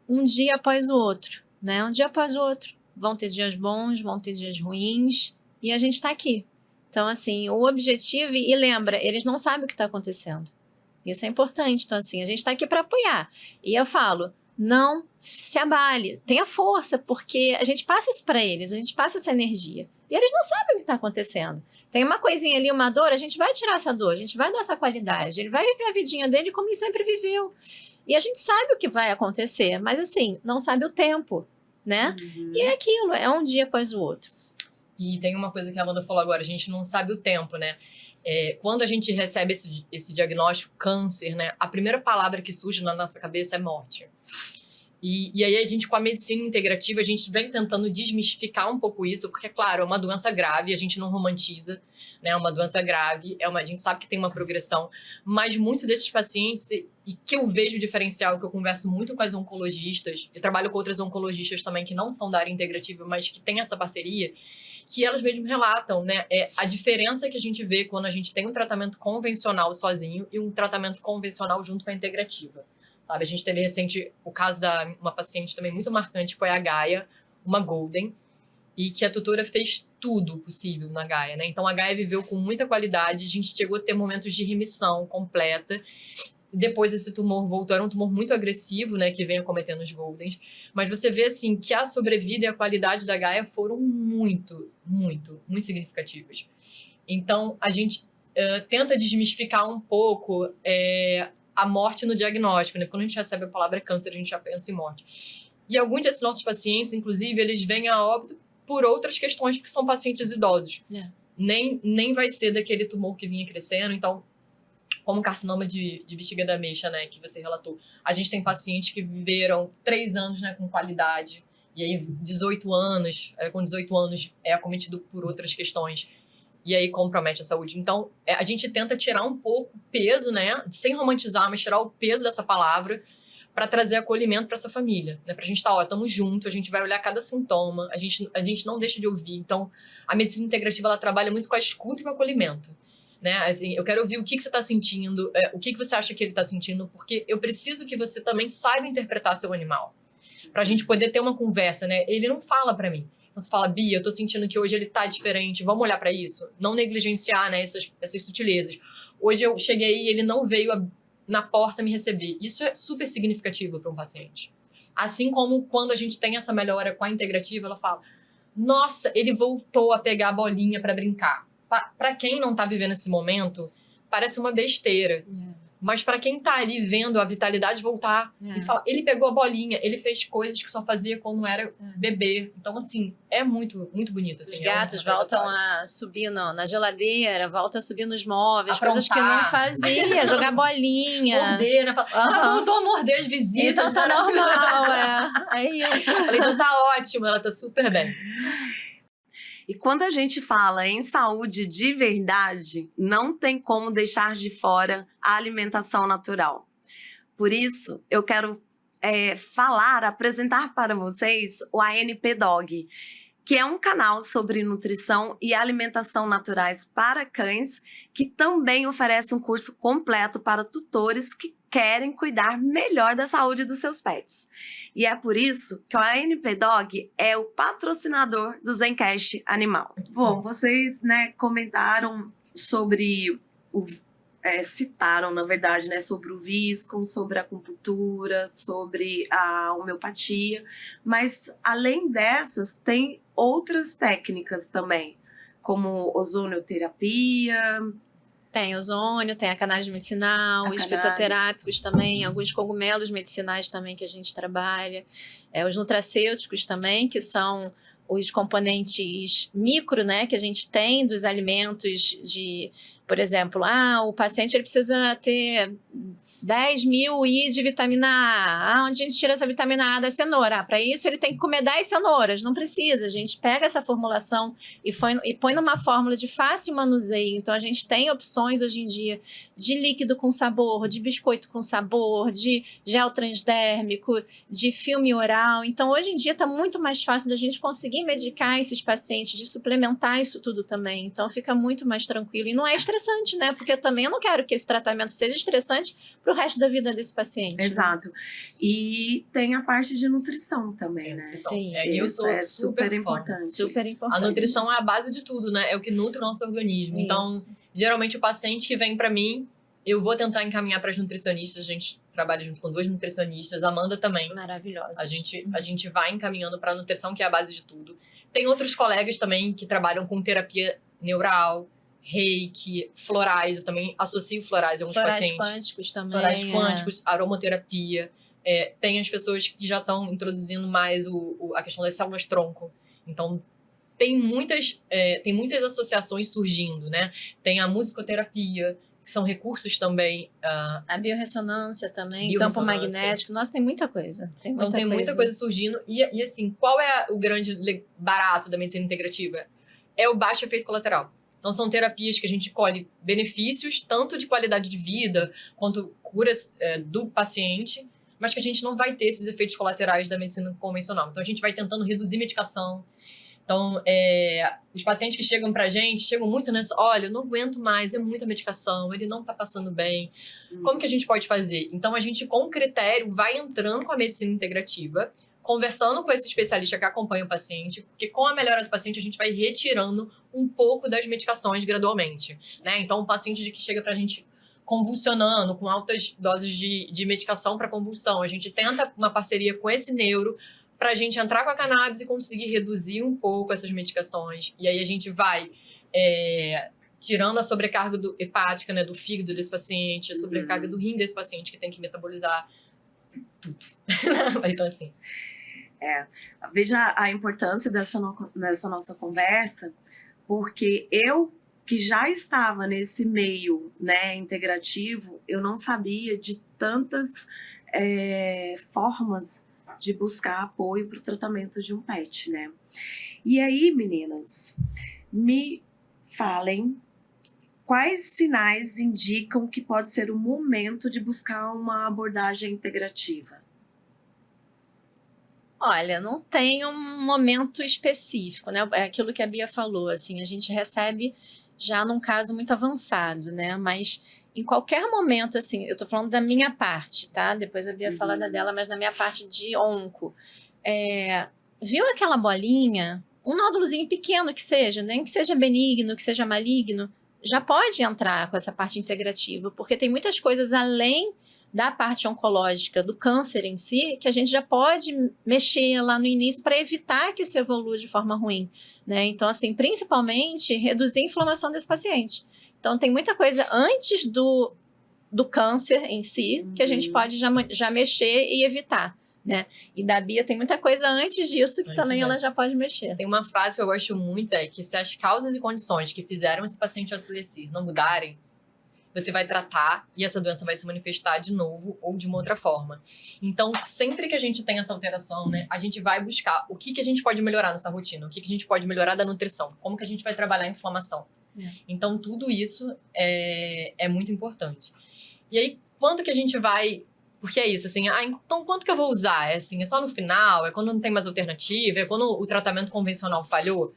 um dia após o outro, né? Um dia após o outro. Vão ter dias bons, vão ter dias ruins, e a gente tá aqui. Então, assim, o objetivo, e lembra, eles não sabem o que está acontecendo. Isso é importante. Então, assim, a gente está aqui para apoiar. E eu falo, não se abale, tenha força, porque a gente passa isso para eles, a gente passa essa energia. E eles não sabem o que está acontecendo. Tem uma coisinha ali, uma dor, a gente vai tirar essa dor, a gente vai dar essa qualidade, ele vai viver a vidinha dele como ele sempre viveu. E a gente sabe o que vai acontecer, mas assim, não sabe o tempo, né? E é aquilo, é um dia após o outro. E tem uma coisa que a Amanda falou agora, a gente não sabe o tempo, né? Quando a gente recebe esse diagnóstico, câncer, né? A primeira palavra que surge na nossa cabeça é morte. E aí a gente, com a medicina integrativa, a gente vem tentando desmistificar um pouco isso, porque, claro, é uma doença grave, a gente não romantiza, né? É uma doença grave, a gente sabe que tem uma progressão, mas muitos desses pacientes, e que eu vejo diferencial, que eu converso muito com as oncologistas, eu trabalho com outras oncologistas também que não são da área integrativa, mas que têm essa parceria, que elas mesmo relatam, né? A diferença que a gente vê quando a gente tem um tratamento convencional sozinho e um tratamento convencional junto com a integrativa. Sabe? A gente teve recente o caso de uma paciente também muito marcante, que foi a Gaia, uma Golden, e que a tutora fez tudo possível na Gaia, né? Então a Gaia viveu com muita qualidade, a gente chegou a ter momentos de remissão completa. Depois esse tumor voltou, era um tumor muito agressivo, né, que vem acometendo os Goldens. Mas você vê, assim, que a sobrevida e a qualidade da Gaia foram muito, muito, muito significativas. Então, a gente tenta desmistificar um pouco a morte no diagnóstico, né? Quando a gente recebe a palavra câncer, a gente já pensa em morte. E alguns desses nossos pacientes, inclusive, eles vêm a óbito por outras questões, porque são pacientes idosos. Nem vai ser daquele tumor que vinha crescendo, então... Como carcinoma de bexiga da ameixa, né, que você relatou. A gente tem pacientes que viveram 3 anos, né, com qualidade, e aí 18 anos, com 18 anos é acometido por outras questões, e aí compromete a saúde. Então, a gente tenta tirar um pouco o peso, né, sem romantizar, mas tirar o peso dessa palavra para trazer acolhimento para essa família, né, pra gente estar, estamos juntos, a gente vai olhar cada sintoma, a gente não deixa de ouvir. Então, a medicina integrativa, ela trabalha muito com a escuta e com o acolhimento. Né? Assim, eu quero ouvir o que você está sentindo, o que você acha que ele está sentindo, porque eu preciso que você também saiba interpretar seu animal, para a gente poder ter uma conversa, né? Ele não fala para mim, Então você fala, Bia, eu tô sentindo que hoje ele tá diferente, vamos olhar pra isso. Não negligenciar, né, essas sutilezas. Hoje eu cheguei e ele não veio na porta me receber. Isso é super significativo para um paciente. Assim como quando a gente tem essa melhora com a integrativa, ela fala, nossa, ele voltou a pegar a bolinha para brincar. Para quem não tá vivendo esse momento, parece uma besteira. Mas para quem tá ali vendo a vitalidade voltar, e fala, ele pegou a bolinha, ele fez coisas que só fazia quando era bebê. Então, assim, é muito, muito bonito. Assim, os gatos voltam a subir na geladeira, voltam a subir nos móveis, Aprontar. coisas que não fazia, jogar bolinha. Morder, né? Ela voltou a morder as visitas. Então tá normal, é isso. Falei, então tá ótimo, ela tá super bem. E quando a gente fala em saúde de verdade, não tem como deixar de fora a alimentação natural. Por isso, eu quero apresentar para vocês o ANP Dog, que é um canal sobre nutrição e alimentação naturais para cães, que também oferece um curso completo para tutores que querem cuidar melhor da saúde dos seus pets. E é por isso que o ANP Dog é o patrocinador do Zencast Animal. Bom, vocês, comentaram sobre citaram, na verdade, sobre o Viscum, sobre a acupuntura, sobre a homeopatia, mas além dessas, tem outras técnicas também, como ozonioterapia. Tem ozônio, tem a cannabis medicinal, os fitoterápicos também, alguns cogumelos medicinais também que a gente trabalha, os nutracêuticos também, que são os componentes micro, né, que a gente tem dos alimentos por exemplo, o paciente ele precisa ter 10.000 I de vitamina A. Onde a gente tira essa vitamina A da cenoura? Para isso ele tem que comer 10 cenouras. Não precisa. A gente pega essa formulação e põe numa fórmula de fácil manuseio. Então a gente tem opções hoje em dia de líquido com sabor, de biscoito com sabor, de gel transdérmico, de filme oral. Então hoje em dia está muito mais fácil da gente conseguir medicar esses pacientes, de suplementar isso tudo também. Então fica muito mais tranquilo. E não é estressante, né? Porque também eu não quero que esse tratamento seja estressante para o resto da vida desse paciente. Exato. Né? E tem a parte de nutrição também, né? Sim. Eu sou super importante. Super importante. A nutrição é a base de tudo, né? É o que nutre o nosso organismo. Isso. Então, geralmente o paciente que vem para mim, eu vou tentar encaminhar para as nutricionistas. A gente trabalha junto com 2 nutricionistas, a Amanda também. Maravilhosa. A gente vai encaminhando para a nutrição, que é a base de tudo. Tem outros colegas também que trabalham com terapia neural, reiki, florais. Eu também associo florais a alguns pacientes. Florais quânticos também. Florais quânticos, aromaterapia. Tem as pessoas que já estão introduzindo mais a questão das células-tronco. Então, tem muitas associações surgindo, né? Tem a musicoterapia, que são recursos também. A biorressonância também, campo magnético. Nossa, tem muita coisa. Tem muita coisa surgindo. E assim, qual é o grande barato da medicina integrativa? É o baixo efeito colateral. Então, são terapias que a gente colhe benefícios, tanto de qualidade de vida, quanto curas do paciente, mas que a gente não vai ter esses efeitos colaterais da medicina convencional. Então, a gente vai tentando reduzir medicação. Então, os pacientes que chegam pra gente, chegam muito nessa, olha, eu não aguento mais, é muita medicação, ele não tá passando bem. Como que a gente pode fazer? Então, a gente, com critério, vai entrando com a medicina integrativa, conversando com esse especialista que acompanha o paciente, porque com a melhora do paciente, a gente vai retirando um pouco das medicações gradualmente, né? Então, o paciente que chega pra gente convulsionando, com altas doses de medicação para convulsão, a gente tenta uma parceria com esse neuro para a gente entrar com a cannabis e conseguir reduzir um pouco essas medicações. E aí a gente vai tirando a sobrecarga hepática, né, do fígado desse paciente, a sobrecarga do rim desse paciente, que tem que metabolizar tudo. Então, assim... Veja a importância dessa nossa conversa, porque eu, que já estava nesse meio, né, integrativo, eu não sabia de tantas formas de buscar apoio para o tratamento de um pet, né? E aí, meninas, me falem quais sinais indicam que pode ser o momento de buscar uma abordagem integrativa. Olha, não tem um momento específico, né? É aquilo que a Bia falou, assim, a gente recebe já num caso muito avançado, né? Mas em qualquer momento, assim, eu tô falando da minha parte, tá? Depois a Bia fala da dela, mas na minha parte de onco. Viu aquela bolinha? um nódulozinho pequeno que seja, nem que seja benigno, que seja maligno, já pode entrar com essa parte integrativa, porque tem muitas coisas além da parte oncológica, do câncer em si, que a gente já pode mexer lá no início para evitar que isso evolua de forma ruim, né? Então, assim, principalmente, reduzir a inflamação desse paciente. Então, tem muita coisa antes do câncer em si, que a gente pode já mexer e evitar, né? E da Bia tem muita coisa antes disso que também ela já pode mexer. Tem uma frase que eu gosto muito, é que se as causas e condições que fizeram esse paciente adoecer não mudarem, você vai tratar e essa doença vai se manifestar de novo ou de uma outra forma. Então, sempre que a gente tem essa alteração, né, a gente vai buscar o que a gente pode melhorar nessa rotina, o que a gente pode melhorar da nutrição, como que a gente vai trabalhar a inflamação. Então, tudo isso é muito importante. E aí, quanto que a gente vai... Porque é isso, assim, então quanto que eu vou usar? É assim, é só no final? É quando não tem mais alternativa? É quando o tratamento convencional falhou?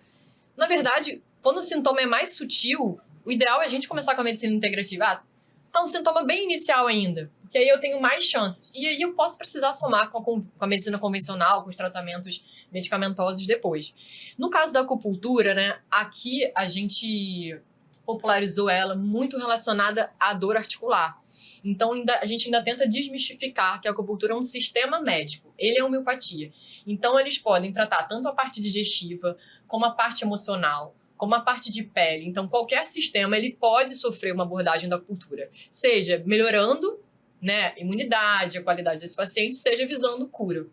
Na verdade, quando o sintoma é mais sutil, o ideal é a gente começar com a medicina integrativa. Tá um sintoma bem inicial ainda, porque aí eu tenho mais chances. E aí eu posso precisar somar com a medicina convencional, com os tratamentos medicamentosos depois. No caso da acupuntura, né, aqui a gente popularizou ela muito relacionada à dor articular. Então, a gente ainda tenta desmistificar que a acupuntura é um sistema médico. Ele é homeopatia. Então, eles podem tratar tanto a parte digestiva, como a parte emocional, como a parte de pele. Então, qualquer sistema, ele pode sofrer uma abordagem da acupuntura. Seja melhorando, né, a imunidade, a qualidade desse paciente, seja visando cura.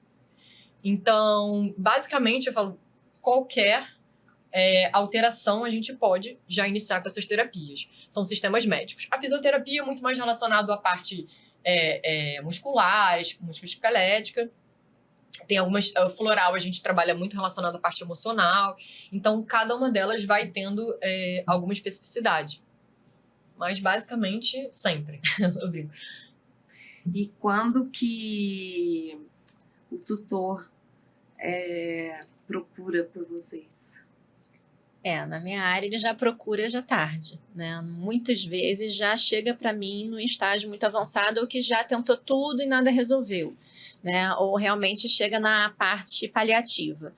Então, basicamente, eu falo, qualquer alteração a gente pode já iniciar com essas terapias. São sistemas médicos. A fisioterapia é muito mais relacionada à parte muscular, musculoesquelética. Tem algumas... floral a gente trabalha muito relacionado à parte emocional. Então, cada uma delas vai tendo alguma especificidade. Mas, basicamente, sempre. Eu brinco. E quando que o tutor procura por vocês? Na minha área ele já procura já tarde, né? Muitas vezes já chega para mim no estágio muito avançado ou que já tentou tudo e nada resolveu, né? Ou realmente chega na parte paliativa.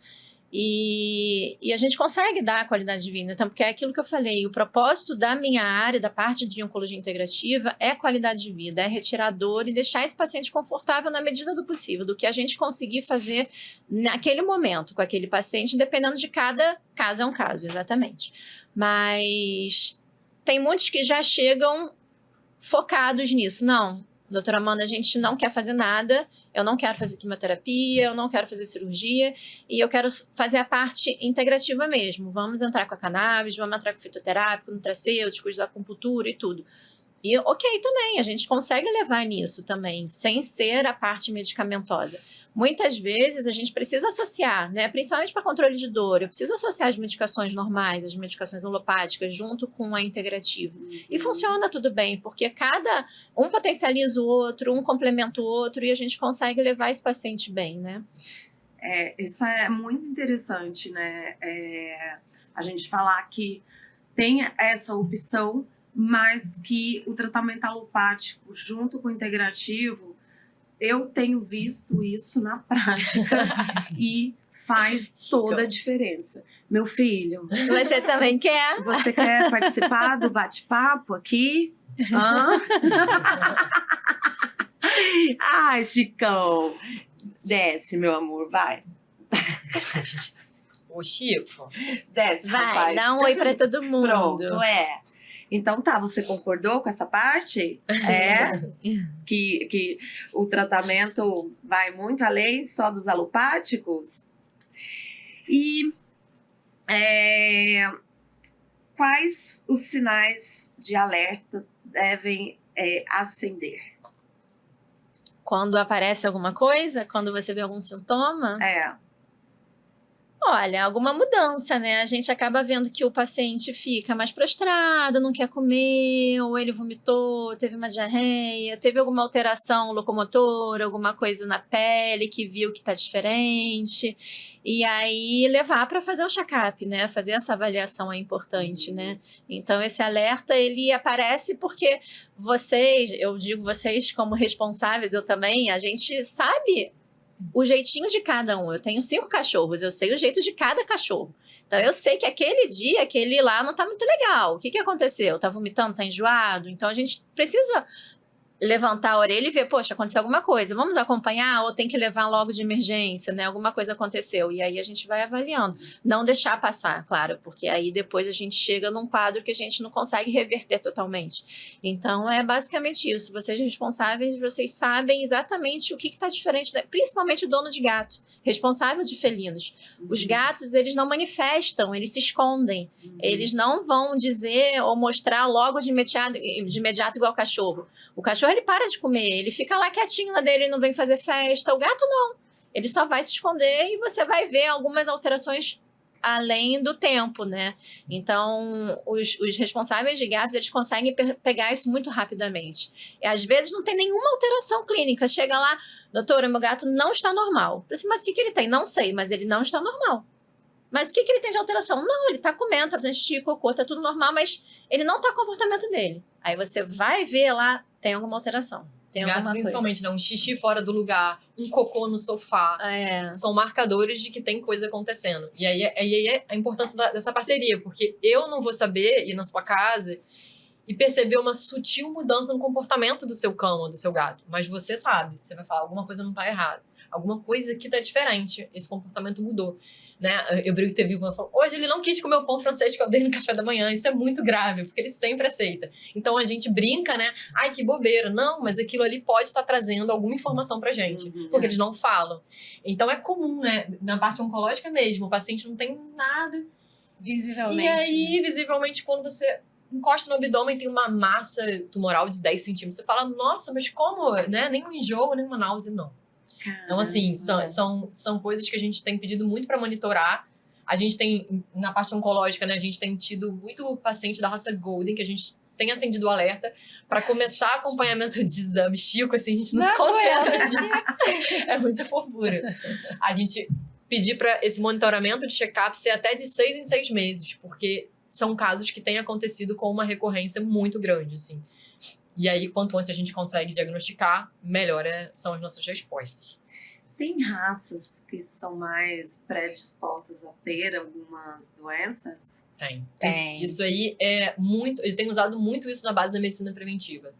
E a gente consegue dar a qualidade de vida, então, porque é aquilo que eu falei, o propósito da minha área, da parte de oncologia integrativa, é qualidade de vida, é retirar a dor e deixar esse paciente confortável na medida do possível, do que a gente conseguir fazer naquele momento com aquele paciente, dependendo de cada caso, é um caso, exatamente. Mas tem muitos que já chegam focados nisso, não. Doutora Amanda, a gente não quer fazer nada, eu não quero fazer quimioterapia, eu não quero fazer cirurgia e eu quero fazer a parte integrativa mesmo. Vamos entrar com a cannabis, vamos entrar com o fitoterápico, nutracêuticos, da acupuntura e tudo. E ok também, a gente consegue levar nisso também, sem ser a parte medicamentosa. Muitas vezes a gente precisa associar, né? Principalmente para controle de dor, eu preciso associar as medicações normais, as medicações alopáticas, junto com a integrativa. E funciona tudo bem, porque um potencializa o outro, um complementa o outro, e a gente consegue levar esse paciente bem, né? Isso é muito interessante, né? A gente falar que tem essa opção, mas que o tratamento alopático junto com o integrativo, eu tenho visto isso na prática e faz toda a diferença. Meu filho... Você também quer? Você quer participar do bate-papo aqui? Ai, Chicão! Desce, meu amor, vai. Ô, Chico. Desce, vai, rapaz. dá um oi pra todo mundo. Pronto, Então tá, você concordou com essa parte? Que o tratamento vai muito além só dos alopáticos? E quais os sinais de alerta devem acender? Quando aparece alguma coisa? Quando você vê algum sintoma? Olha, alguma mudança, né? A gente acaba vendo que o paciente fica mais prostrado, não quer comer, ou ele vomitou, teve uma diarreia, teve alguma alteração locomotora, alguma coisa na pele que viu que tá diferente. E aí levar para fazer o check-up, né? Fazer essa avaliação é importante, né? Então esse alerta, ele aparece porque vocês, eu digo vocês como responsáveis, eu também, a gente sabe o jeitinho de cada um. Eu tenho 5 cachorros, eu sei o jeito de cada cachorro. Então, eu sei que aquele dia, aquele lá não tá muito legal. O que aconteceu? Tá vomitando? Tá enjoado? Então, a gente precisa levantar a orelha e ver, poxa, aconteceu alguma coisa, vamos acompanhar ou tem que levar logo de emergência, né? Alguma coisa aconteceu. E aí a gente vai avaliando. Não deixar passar, claro, porque aí depois a gente chega num quadro que a gente não consegue reverter totalmente. Então, é basicamente isso. Vocês responsáveis, vocês sabem exatamente o que está diferente, né? Principalmente o dono de gato, responsável de felinos. Os gatos, eles não manifestam, eles se escondem. Eles não vão dizer ou mostrar logo de imediato igual o cachorro. O cachorro, ele para de comer, ele fica lá quietinho lá dele, não vem fazer festa. O gato, não. Ele só vai se esconder e você vai ver algumas alterações além do tempo, né? Então, os responsáveis de gatos, eles conseguem pegar isso muito rapidamente. E, às vezes, não tem nenhuma alteração clínica. Chega lá, doutora, meu gato não está normal. Eu falei, mas o que ele tem? Não sei, mas ele não está normal. Mas o que ele tem de alteração? Não, ele tá comendo, tá fazendo xixi, cocô, tá tudo normal, mas ele não tá com o comportamento dele. Aí você vai ver lá, tem alguma alteração. Tem gato, alguma principalmente, coisa. né? Um xixi fora do lugar, um cocô no sofá. São marcadores de que tem coisa acontecendo. E aí é a importância dessa parceria, porque eu não vou saber ir na sua casa e perceber uma sutil mudança no comportamento do seu cão ou do seu gato. Mas você sabe, você vai falar, alguma coisa não tá errada. Alguma coisa aqui tá diferente, esse comportamento mudou, né? Eu brinco que teve uma falou, hoje ele não quis comer o pão francês que eu dei no café da manhã, isso é muito grave, porque ele sempre aceita. Então a gente brinca, né? Ai, que bobeira. Não, mas aquilo ali pode estar trazendo alguma informação pra gente, porque eles não falam. Então é comum, né? Na parte oncológica mesmo, o paciente não tem nada. Visivelmente. E aí, visivelmente, quando você encosta no abdômen, tem uma massa tumoral de 10 centímetros. Você fala, nossa, mas como, né? Nem um enjoo, nem uma náusea, não. Então, assim, são coisas que a gente tem pedido muito para monitorar. A gente tem, na parte oncológica, né, a gente tem tido muito paciente da raça Golden, que a gente tem acendido o alerta para começar acompanhamento de exame. Chico, assim, a gente não se concentra. É muita fofura. A gente pedir para esse monitoramento de check-up ser até de 6 em 6 meses, porque são casos que têm acontecido com uma recorrência muito grande, assim. E aí, quanto antes a gente consegue diagnosticar, melhor são as nossas respostas. Tem raças que são mais predispostas a ter algumas doenças? Tem. Isso aí é muito... Eu tenho usado muito isso na base da medicina preventiva.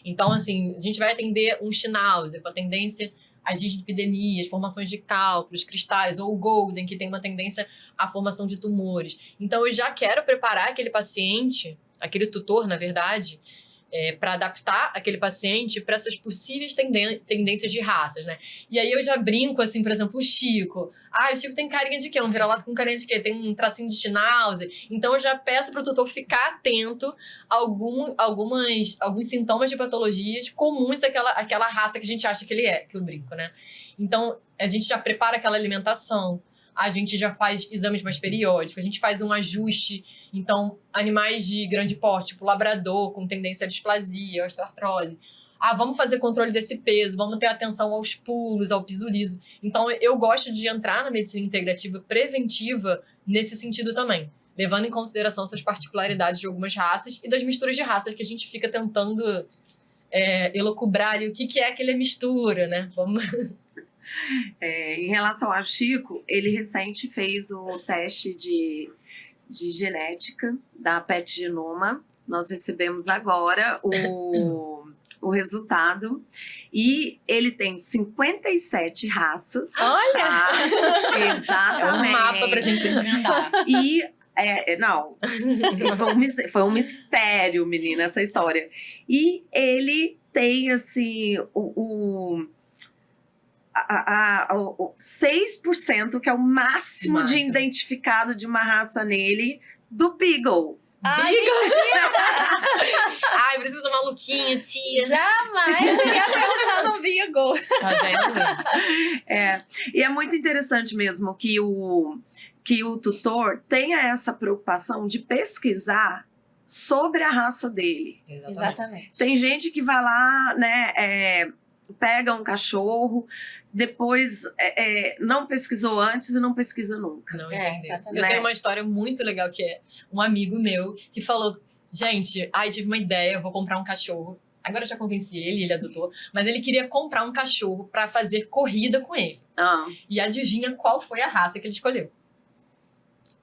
Então, assim, a gente vai atender um Schnauzer com a tendência às dislipidemias, formações de cálculos, cristais, ou o Golden, que tem uma tendência à formação de tumores. Então, eu já quero preparar aquele paciente, aquele tutor, na verdade... para adaptar aquele paciente para essas possíveis tendências de raças, né? E aí eu já brinco, assim, por exemplo, o Chico. Ah, o Chico tem carinha de quê? Um vira-lata com carinha de quê? Tem um tracinho de Schnauzer. Então eu já peço para o tutor ficar atento a alguns sintomas de patologias comuns àquela raça que a gente acha que ele é, que eu brinco, né? Então a gente já prepara aquela alimentação. A gente já faz exames mais periódicos, a gente faz um ajuste. Então, animais de grande porte, tipo labrador, com tendência à displasia, osteoartrose. Ah, vamos fazer controle desse peso, vamos ter atenção aos pulos, ao piso liso. Então, eu gosto de entrar na medicina integrativa preventiva nesse sentido também, levando em consideração essas particularidades de algumas raças e das misturas de raças que a gente fica tentando elocubrar ali o que é aquela mistura, né? Vamos... Em relação ao Chico, ele recente fez o teste de genética da PET Genoma. Nós recebemos agora o resultado. E ele tem 57 raças. Olha! Tá? Exatamente. É um mapa pra gente inventar. E não, foi um mistério, menina, essa história. E ele tem, assim, o 6%, que é o máximo de identificado de uma raça nele, do Beagle. Ai, Ai, precisa maluquinho, tia. jamais iria pensar no Beagle. Tá vendo? E é muito interessante mesmo que o tutor tenha essa preocupação de pesquisar sobre a raça dele. Exatamente. Tem gente que vai lá, né, pega um cachorro, depois não pesquisou antes e não pesquisa nunca. Não entendeu. Exatamente. Eu tenho uma história muito legal que é um amigo meu que falou, gente, tive uma ideia, eu vou comprar um cachorro. Agora eu já convenci ele adotou, mas ele queria comprar um cachorro para fazer corrida com ele. E adivinha qual foi a raça que ele escolheu?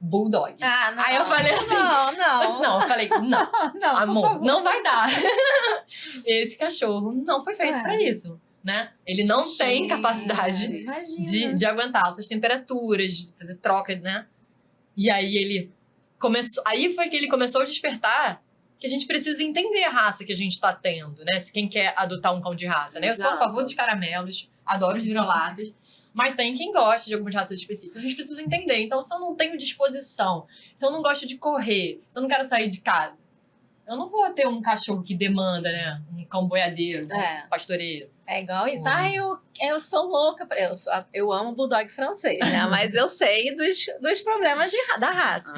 Bulldog. Ah, não. Aí eu falei assim... eu falei, não, não, amor, não vai dar. Esse cachorro não foi feito pra isso, né? Ele não tem capacidade de aguentar altas temperaturas, de fazer troca, né? E aí ele começou... Aí foi que ele começou a despertar que a gente precisa entender a raça que a gente tá tendo, né? Se quem quer adotar um cão de raça, né? Eu sou a favor dos caramelos, adoro os vira-latas, mas tem quem gosta de algumas raças específicas. A gente precisa entender. Então, se eu não tenho disposição, se eu não gosto de correr, se eu não quero sair de casa, eu não vou ter um cachorro que demanda, né? Um cão boiadeiro, um pastoreiro. É igual isso. Eu sou louca. Eu amo Bulldog francês, né? Mas eu sei dos problemas da raça.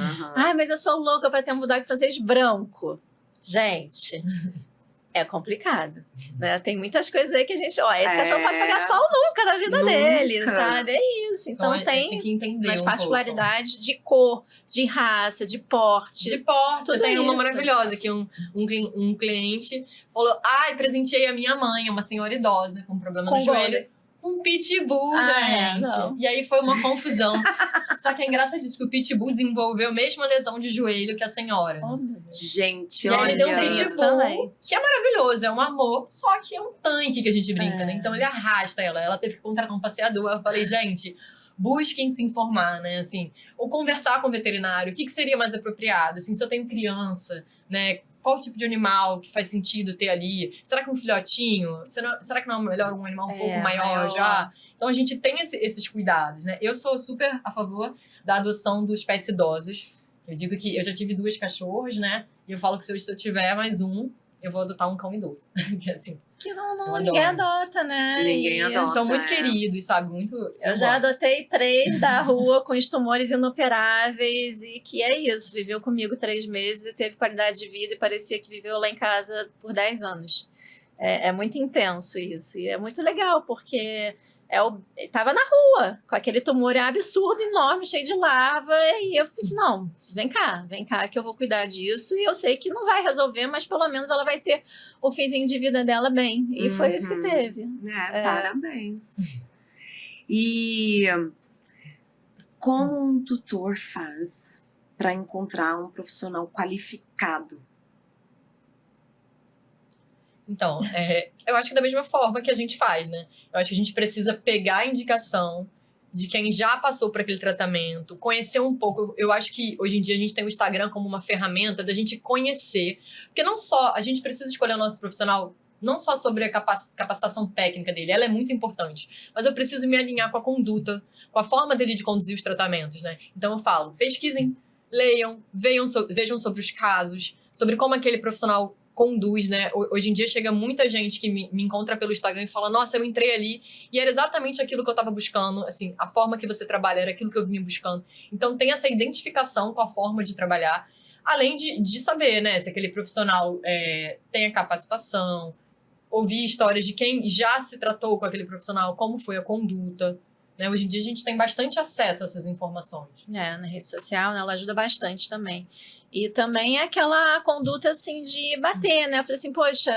Mas eu sou louca pra ter um Bulldog francês branco. Gente... É complicado, né? Tem muitas coisas aí que a gente... esse cachorro pode pegar sol nunca na vida dele, sabe? É isso. Então tem que entender umas particularidades de cor, de raça, de porte. De porte. Tem uma isso. maravilhosa que um cliente falou, presenteei a minha mãe, uma senhora idosa com problema no joelho. Um pitbull, gente. E aí foi uma confusão. Só que é engraçadíssimo que o pitbull desenvolveu a mesma lesão de joelho que a senhora. Gente, e aí ele deu um pitbull, que é maravilhoso, é um amor, só que é um tanque que a gente brinca, né? Então ele arrasta ela. Ela teve que contratar um passeador. Eu falei, gente, busquem se informar, né? Assim, ou conversar com o veterinário. O que seria mais apropriado? Assim, se eu tenho criança, né? Qual tipo de animal que faz sentido ter ali? Será que um filhotinho? Será que não é melhor um animal um pouco maior já? Então, a gente tem esses cuidados, né? Eu sou super a favor da adoção dos pets idosos. Eu digo que eu já tive 2 cachorros, né? E eu falo que se eu tiver mais um, eu vou adotar um cão idoso. Que assim... Que ninguém adota, né? Ninguém adota. São muito queridos, sabe? Eu já adotei 3 da rua com os tumores inoperáveis e que é isso. Viveu comigo 3 meses e teve qualidade de vida e parecia que viveu lá em casa por 10 anos. É muito intenso isso. E é muito legal, porque tava na rua, com aquele tumor absurdo, enorme, cheio de lava, e eu falei assim, não, vem cá que eu vou cuidar disso, e eu sei que não vai resolver, mas pelo menos ela vai ter o finzinho de vida dela bem, e foi isso que teve. Parabéns. E como um tutor faz para encontrar um profissional qualificado? Então, eu acho que da mesma forma que a gente faz, né? Eu acho que a gente precisa pegar a indicação de quem já passou por aquele tratamento, conhecer um pouco. Eu acho que hoje em dia a gente tem o Instagram como uma ferramenta da gente conhecer. Porque não só a gente precisa escolher o nosso profissional, não só sobre a capacitação técnica dele, ela é muito importante, mas eu preciso me alinhar com a conduta, com a forma dele de conduzir os tratamentos, né? Então eu falo, pesquisem, leiam, vejam sobre os casos, sobre como aquele profissional conduz, né? Hoje em dia chega muita gente que me encontra pelo Instagram e fala, nossa, eu entrei ali e era exatamente aquilo que eu estava buscando, assim, a forma que você trabalha era aquilo que eu vinha buscando. Então tem essa identificação com a forma de trabalhar, além de saber, né, se aquele profissional tem a capacitação, ouvir histórias de quem já se tratou com aquele profissional, como foi a conduta, né? Hoje em dia a gente tem bastante acesso a essas informações. Na rede social, né, ela ajuda bastante também. E também aquela conduta, assim, de bater, né? Eu falei assim, poxa,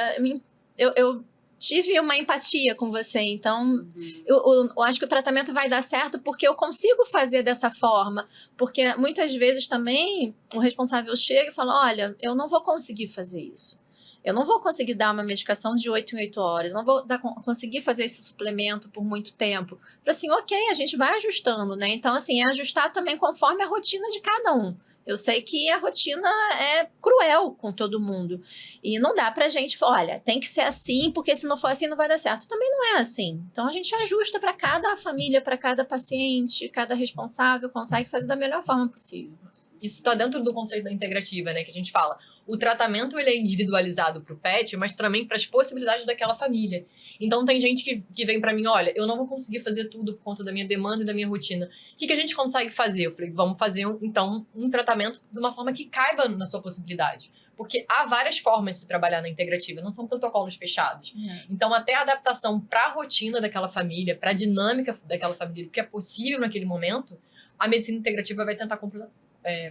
eu tive uma empatia com você, então eu acho que o tratamento vai dar certo porque eu consigo fazer dessa forma. Porque muitas vezes também o responsável chega e fala, olha, eu não vou conseguir fazer isso. Eu não vou conseguir dar uma medicação de 8 em 8 horas, não vou conseguir fazer esse suplemento por muito tempo. Falei assim, ok, a gente vai ajustando, né? Então, assim, é ajustar também conforme a rotina de cada um. Eu sei que a rotina é cruel com todo mundo. E não dá pra gente falar, olha, tem que ser assim, porque se não for assim não vai dar certo. Também não é assim. Então a gente ajusta para cada família, para cada paciente, cada responsável, consegue fazer da melhor forma possível. Isso está dentro do conceito da integrativa, né? Que a gente fala. O tratamento ele é individualizado para o pet, mas também para as possibilidades daquela família. Então, tem gente que vem para mim, olha, eu não vou conseguir fazer tudo por conta da minha demanda e da minha rotina. O que a gente consegue fazer? Eu falei, vamos fazer, então, um tratamento de uma forma que caiba na sua possibilidade. Porque há várias formas de se trabalhar na integrativa, não são protocolos fechados. Então, até a adaptação para a rotina daquela família, para a dinâmica daquela família, o que é possível naquele momento, a medicina integrativa vai tentar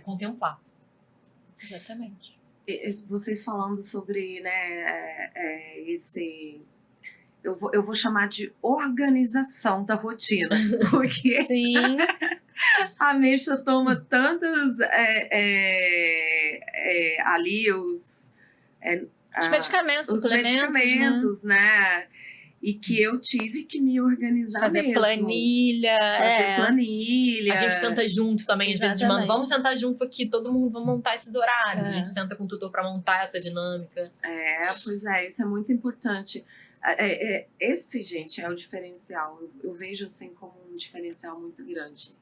contemplar. Exatamente. Vocês falando sobre, né, esse... Eu vou chamar de organização da rotina, porque Sim. A Misha toma tantos ali Os medicamentos, os suplementos, medicamentos, né? E que eu tive que me organizar fazer mesmo. planilha. Fazer planilha. A gente senta junto também, às vezes Exatamente. manda, vamos sentar junto aqui, todo mundo, vamos montar esses horários. É. A gente senta com o tutor para montar essa dinâmica. Pois é, isso é muito importante. Esse, gente, é o diferencial. Eu vejo assim como um diferencial muito grande.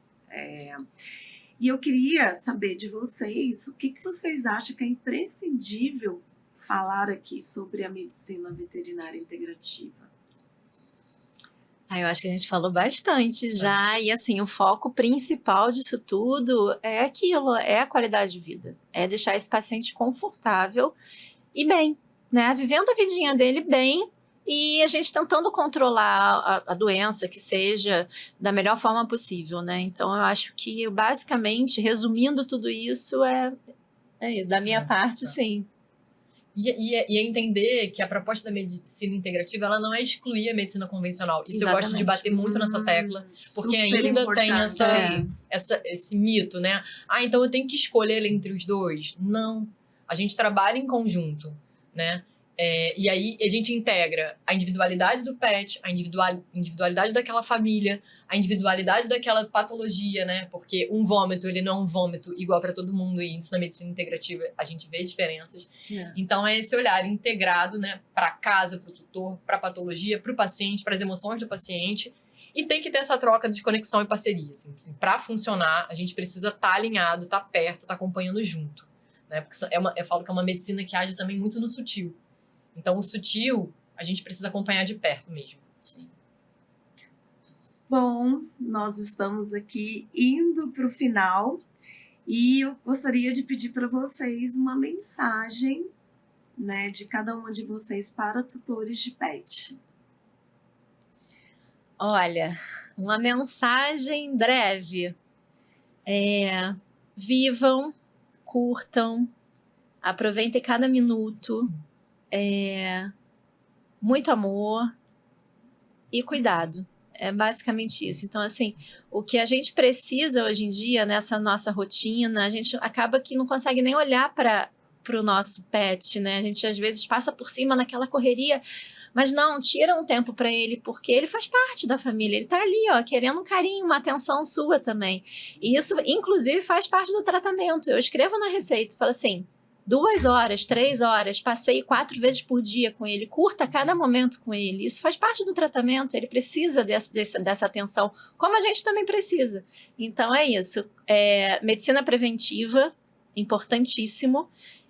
E eu queria saber de vocês, o que vocês acham que é imprescindível falar aqui sobre a medicina veterinária integrativa? Eu acho que a gente falou bastante já, e assim, o foco principal disso tudo é aquilo, é a qualidade de vida, é deixar esse paciente confortável e bem, né, vivendo a vidinha dele bem, e a gente tentando controlar a doença, que seja da melhor forma possível, né, então eu acho que basicamente, resumindo tudo isso, da minha parte, sim. E é entender que a proposta da medicina integrativa, ela não é excluir a medicina convencional. Isso Exatamente. eu gosto de bater muito nessa tecla, porque Super ainda tem importante. esse mito, né? Então eu tenho que escolher entre os dois. Não. A gente trabalha em conjunto, né? E aí a gente integra a individualidade do pet, a individualidade daquela família, a individualidade daquela patologia, né? Porque um vômito, ele não é um vômito igual para todo mundo, e isso na medicina integrativa a gente vê diferenças. Então é esse olhar integrado, né? Para casa, para o tutor, para a patologia, para o paciente, para as emoções do paciente. E tem que ter essa troca de conexão e parceria. Assim, para funcionar, a gente precisa estar alinhado, estar perto, estar acompanhando junto. Né? Porque eu falo que é uma medicina que age também muito no sutil. Então, o sutil, a gente precisa acompanhar de perto mesmo. Sim. Bom, nós estamos aqui indo para o final e eu gostaria de pedir para vocês uma mensagem, né, de cada uma de vocês para tutores de pet. Olha, uma mensagem breve. Vivam, curtam, aproveitem cada minuto. Muito amor e cuidado. É basicamente isso. Então, assim, o que a gente precisa hoje em dia, nessa nossa rotina, a gente acaba que não consegue nem olhar para o nosso pet, né? A gente, às vezes, passa por cima naquela correria, mas não, tira um tempo para ele, porque ele faz parte da família. Ele tá ali, ó, querendo um carinho, uma atenção sua também. E isso, inclusive, faz parte do tratamento. Eu escrevo na receita, falo assim, 2 horas, 3 horas, passeie 4 vezes por dia com ele, curta cada momento com ele. Isso faz parte do tratamento, ele precisa dessa atenção, como a gente também precisa. Então é isso. Medicina preventiva, importantíssimo.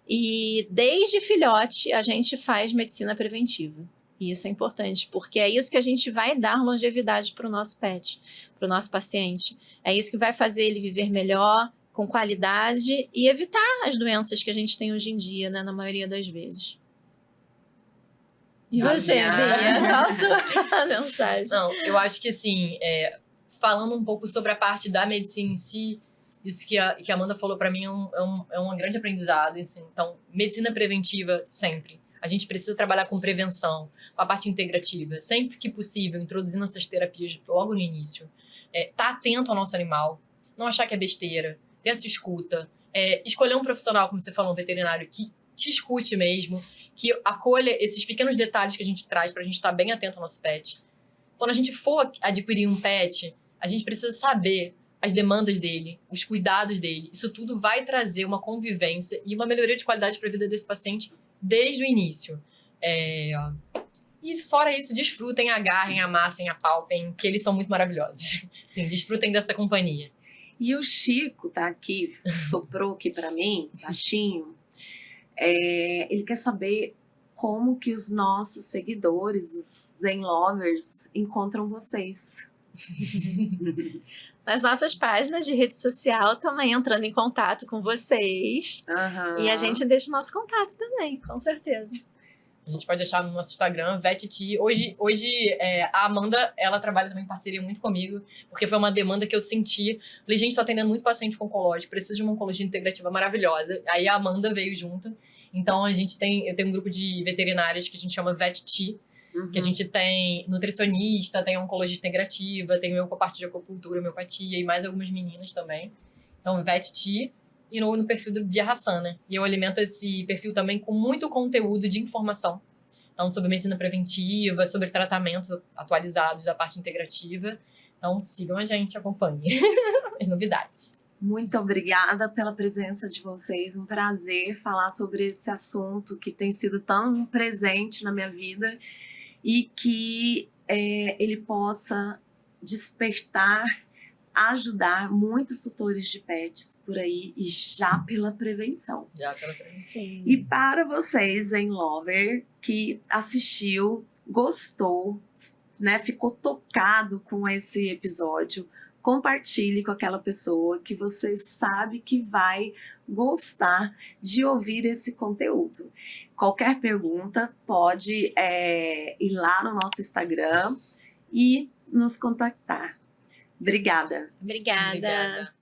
E desde filhote a gente faz medicina preventiva. E isso é importante, porque é isso que a gente vai dar longevidade para o nosso pet, para o nosso paciente. É isso que vai fazer ele viver melhor, com qualidade e evitar as doenças que a gente tem hoje em dia, né, na maioria das vezes. E você, Bia? Qual a sua mensagem? Não, eu acho que assim, falando um pouco sobre a parte da medicina em si, isso que a Amanda falou para mim é um grande aprendizado. Assim. Então, medicina preventiva sempre. A gente precisa trabalhar com prevenção, com a parte integrativa, sempre que possível, introduzindo essas terapias logo no início. Tá atento ao nosso animal, não achar que é besteira, ter essa escuta, escolher um profissional, como você falou, um veterinário, que te escute mesmo, que acolha esses pequenos detalhes que a gente traz pra gente estar bem atento ao nosso pet. Quando a gente for adquirir um pet, a gente precisa saber as demandas dele, os cuidados dele. Isso tudo vai trazer uma convivência e uma melhoria de qualidade para a vida desse paciente desde o início. E fora isso, desfrutem, agarrem, amassem, apalpem, que eles são muito maravilhosos. Sim, desfrutem dessa companhia. E o Chico tá aqui, soprou aqui para mim, baixinho. Ele quer saber como que os nossos seguidores, os Zen Lovers, encontram vocês. Nas nossas páginas de rede social, também entrando em contato com vocês. Uhum. E a gente deixa o nosso contato também, com certeza. A gente pode deixar no nosso Instagram, VetTi. Hoje a Amanda, ela trabalha também em parceria muito comigo, porque foi uma demanda que eu senti. Falei, gente, tô atendendo muito paciente com oncológico, preciso de uma oncologia integrativa maravilhosa. Aí a Amanda veio junto. Então, eu tenho um grupo de veterinárias que a gente chama VetTi. Que a gente tem nutricionista, tem oncologista integrativa, tem eu com a parte de acupuntura, homeopatia e mais algumas meninas também. Então, VetT e no perfil do Bia Hassan, né? E eu alimento esse perfil também com muito conteúdo de informação. Então, sobre medicina preventiva, sobre tratamentos atualizados da parte integrativa. Então, sigam a gente, acompanhem as novidades. Muito obrigada pela presença de vocês. Um prazer falar sobre esse assunto que tem sido tão presente na minha vida e que ele possa despertar, ajudar muitos tutores de pets por aí e já pela prevenção. Já pela prevenção. Sim. E para vocês, em Lover, que assistiu, gostou, né, ficou tocado com esse episódio, compartilhe com aquela pessoa que você sabe que vai gostar de ouvir esse conteúdo. Qualquer pergunta pode ir lá no nosso Instagram e nos contactar. Obrigada. Obrigada. Obrigada.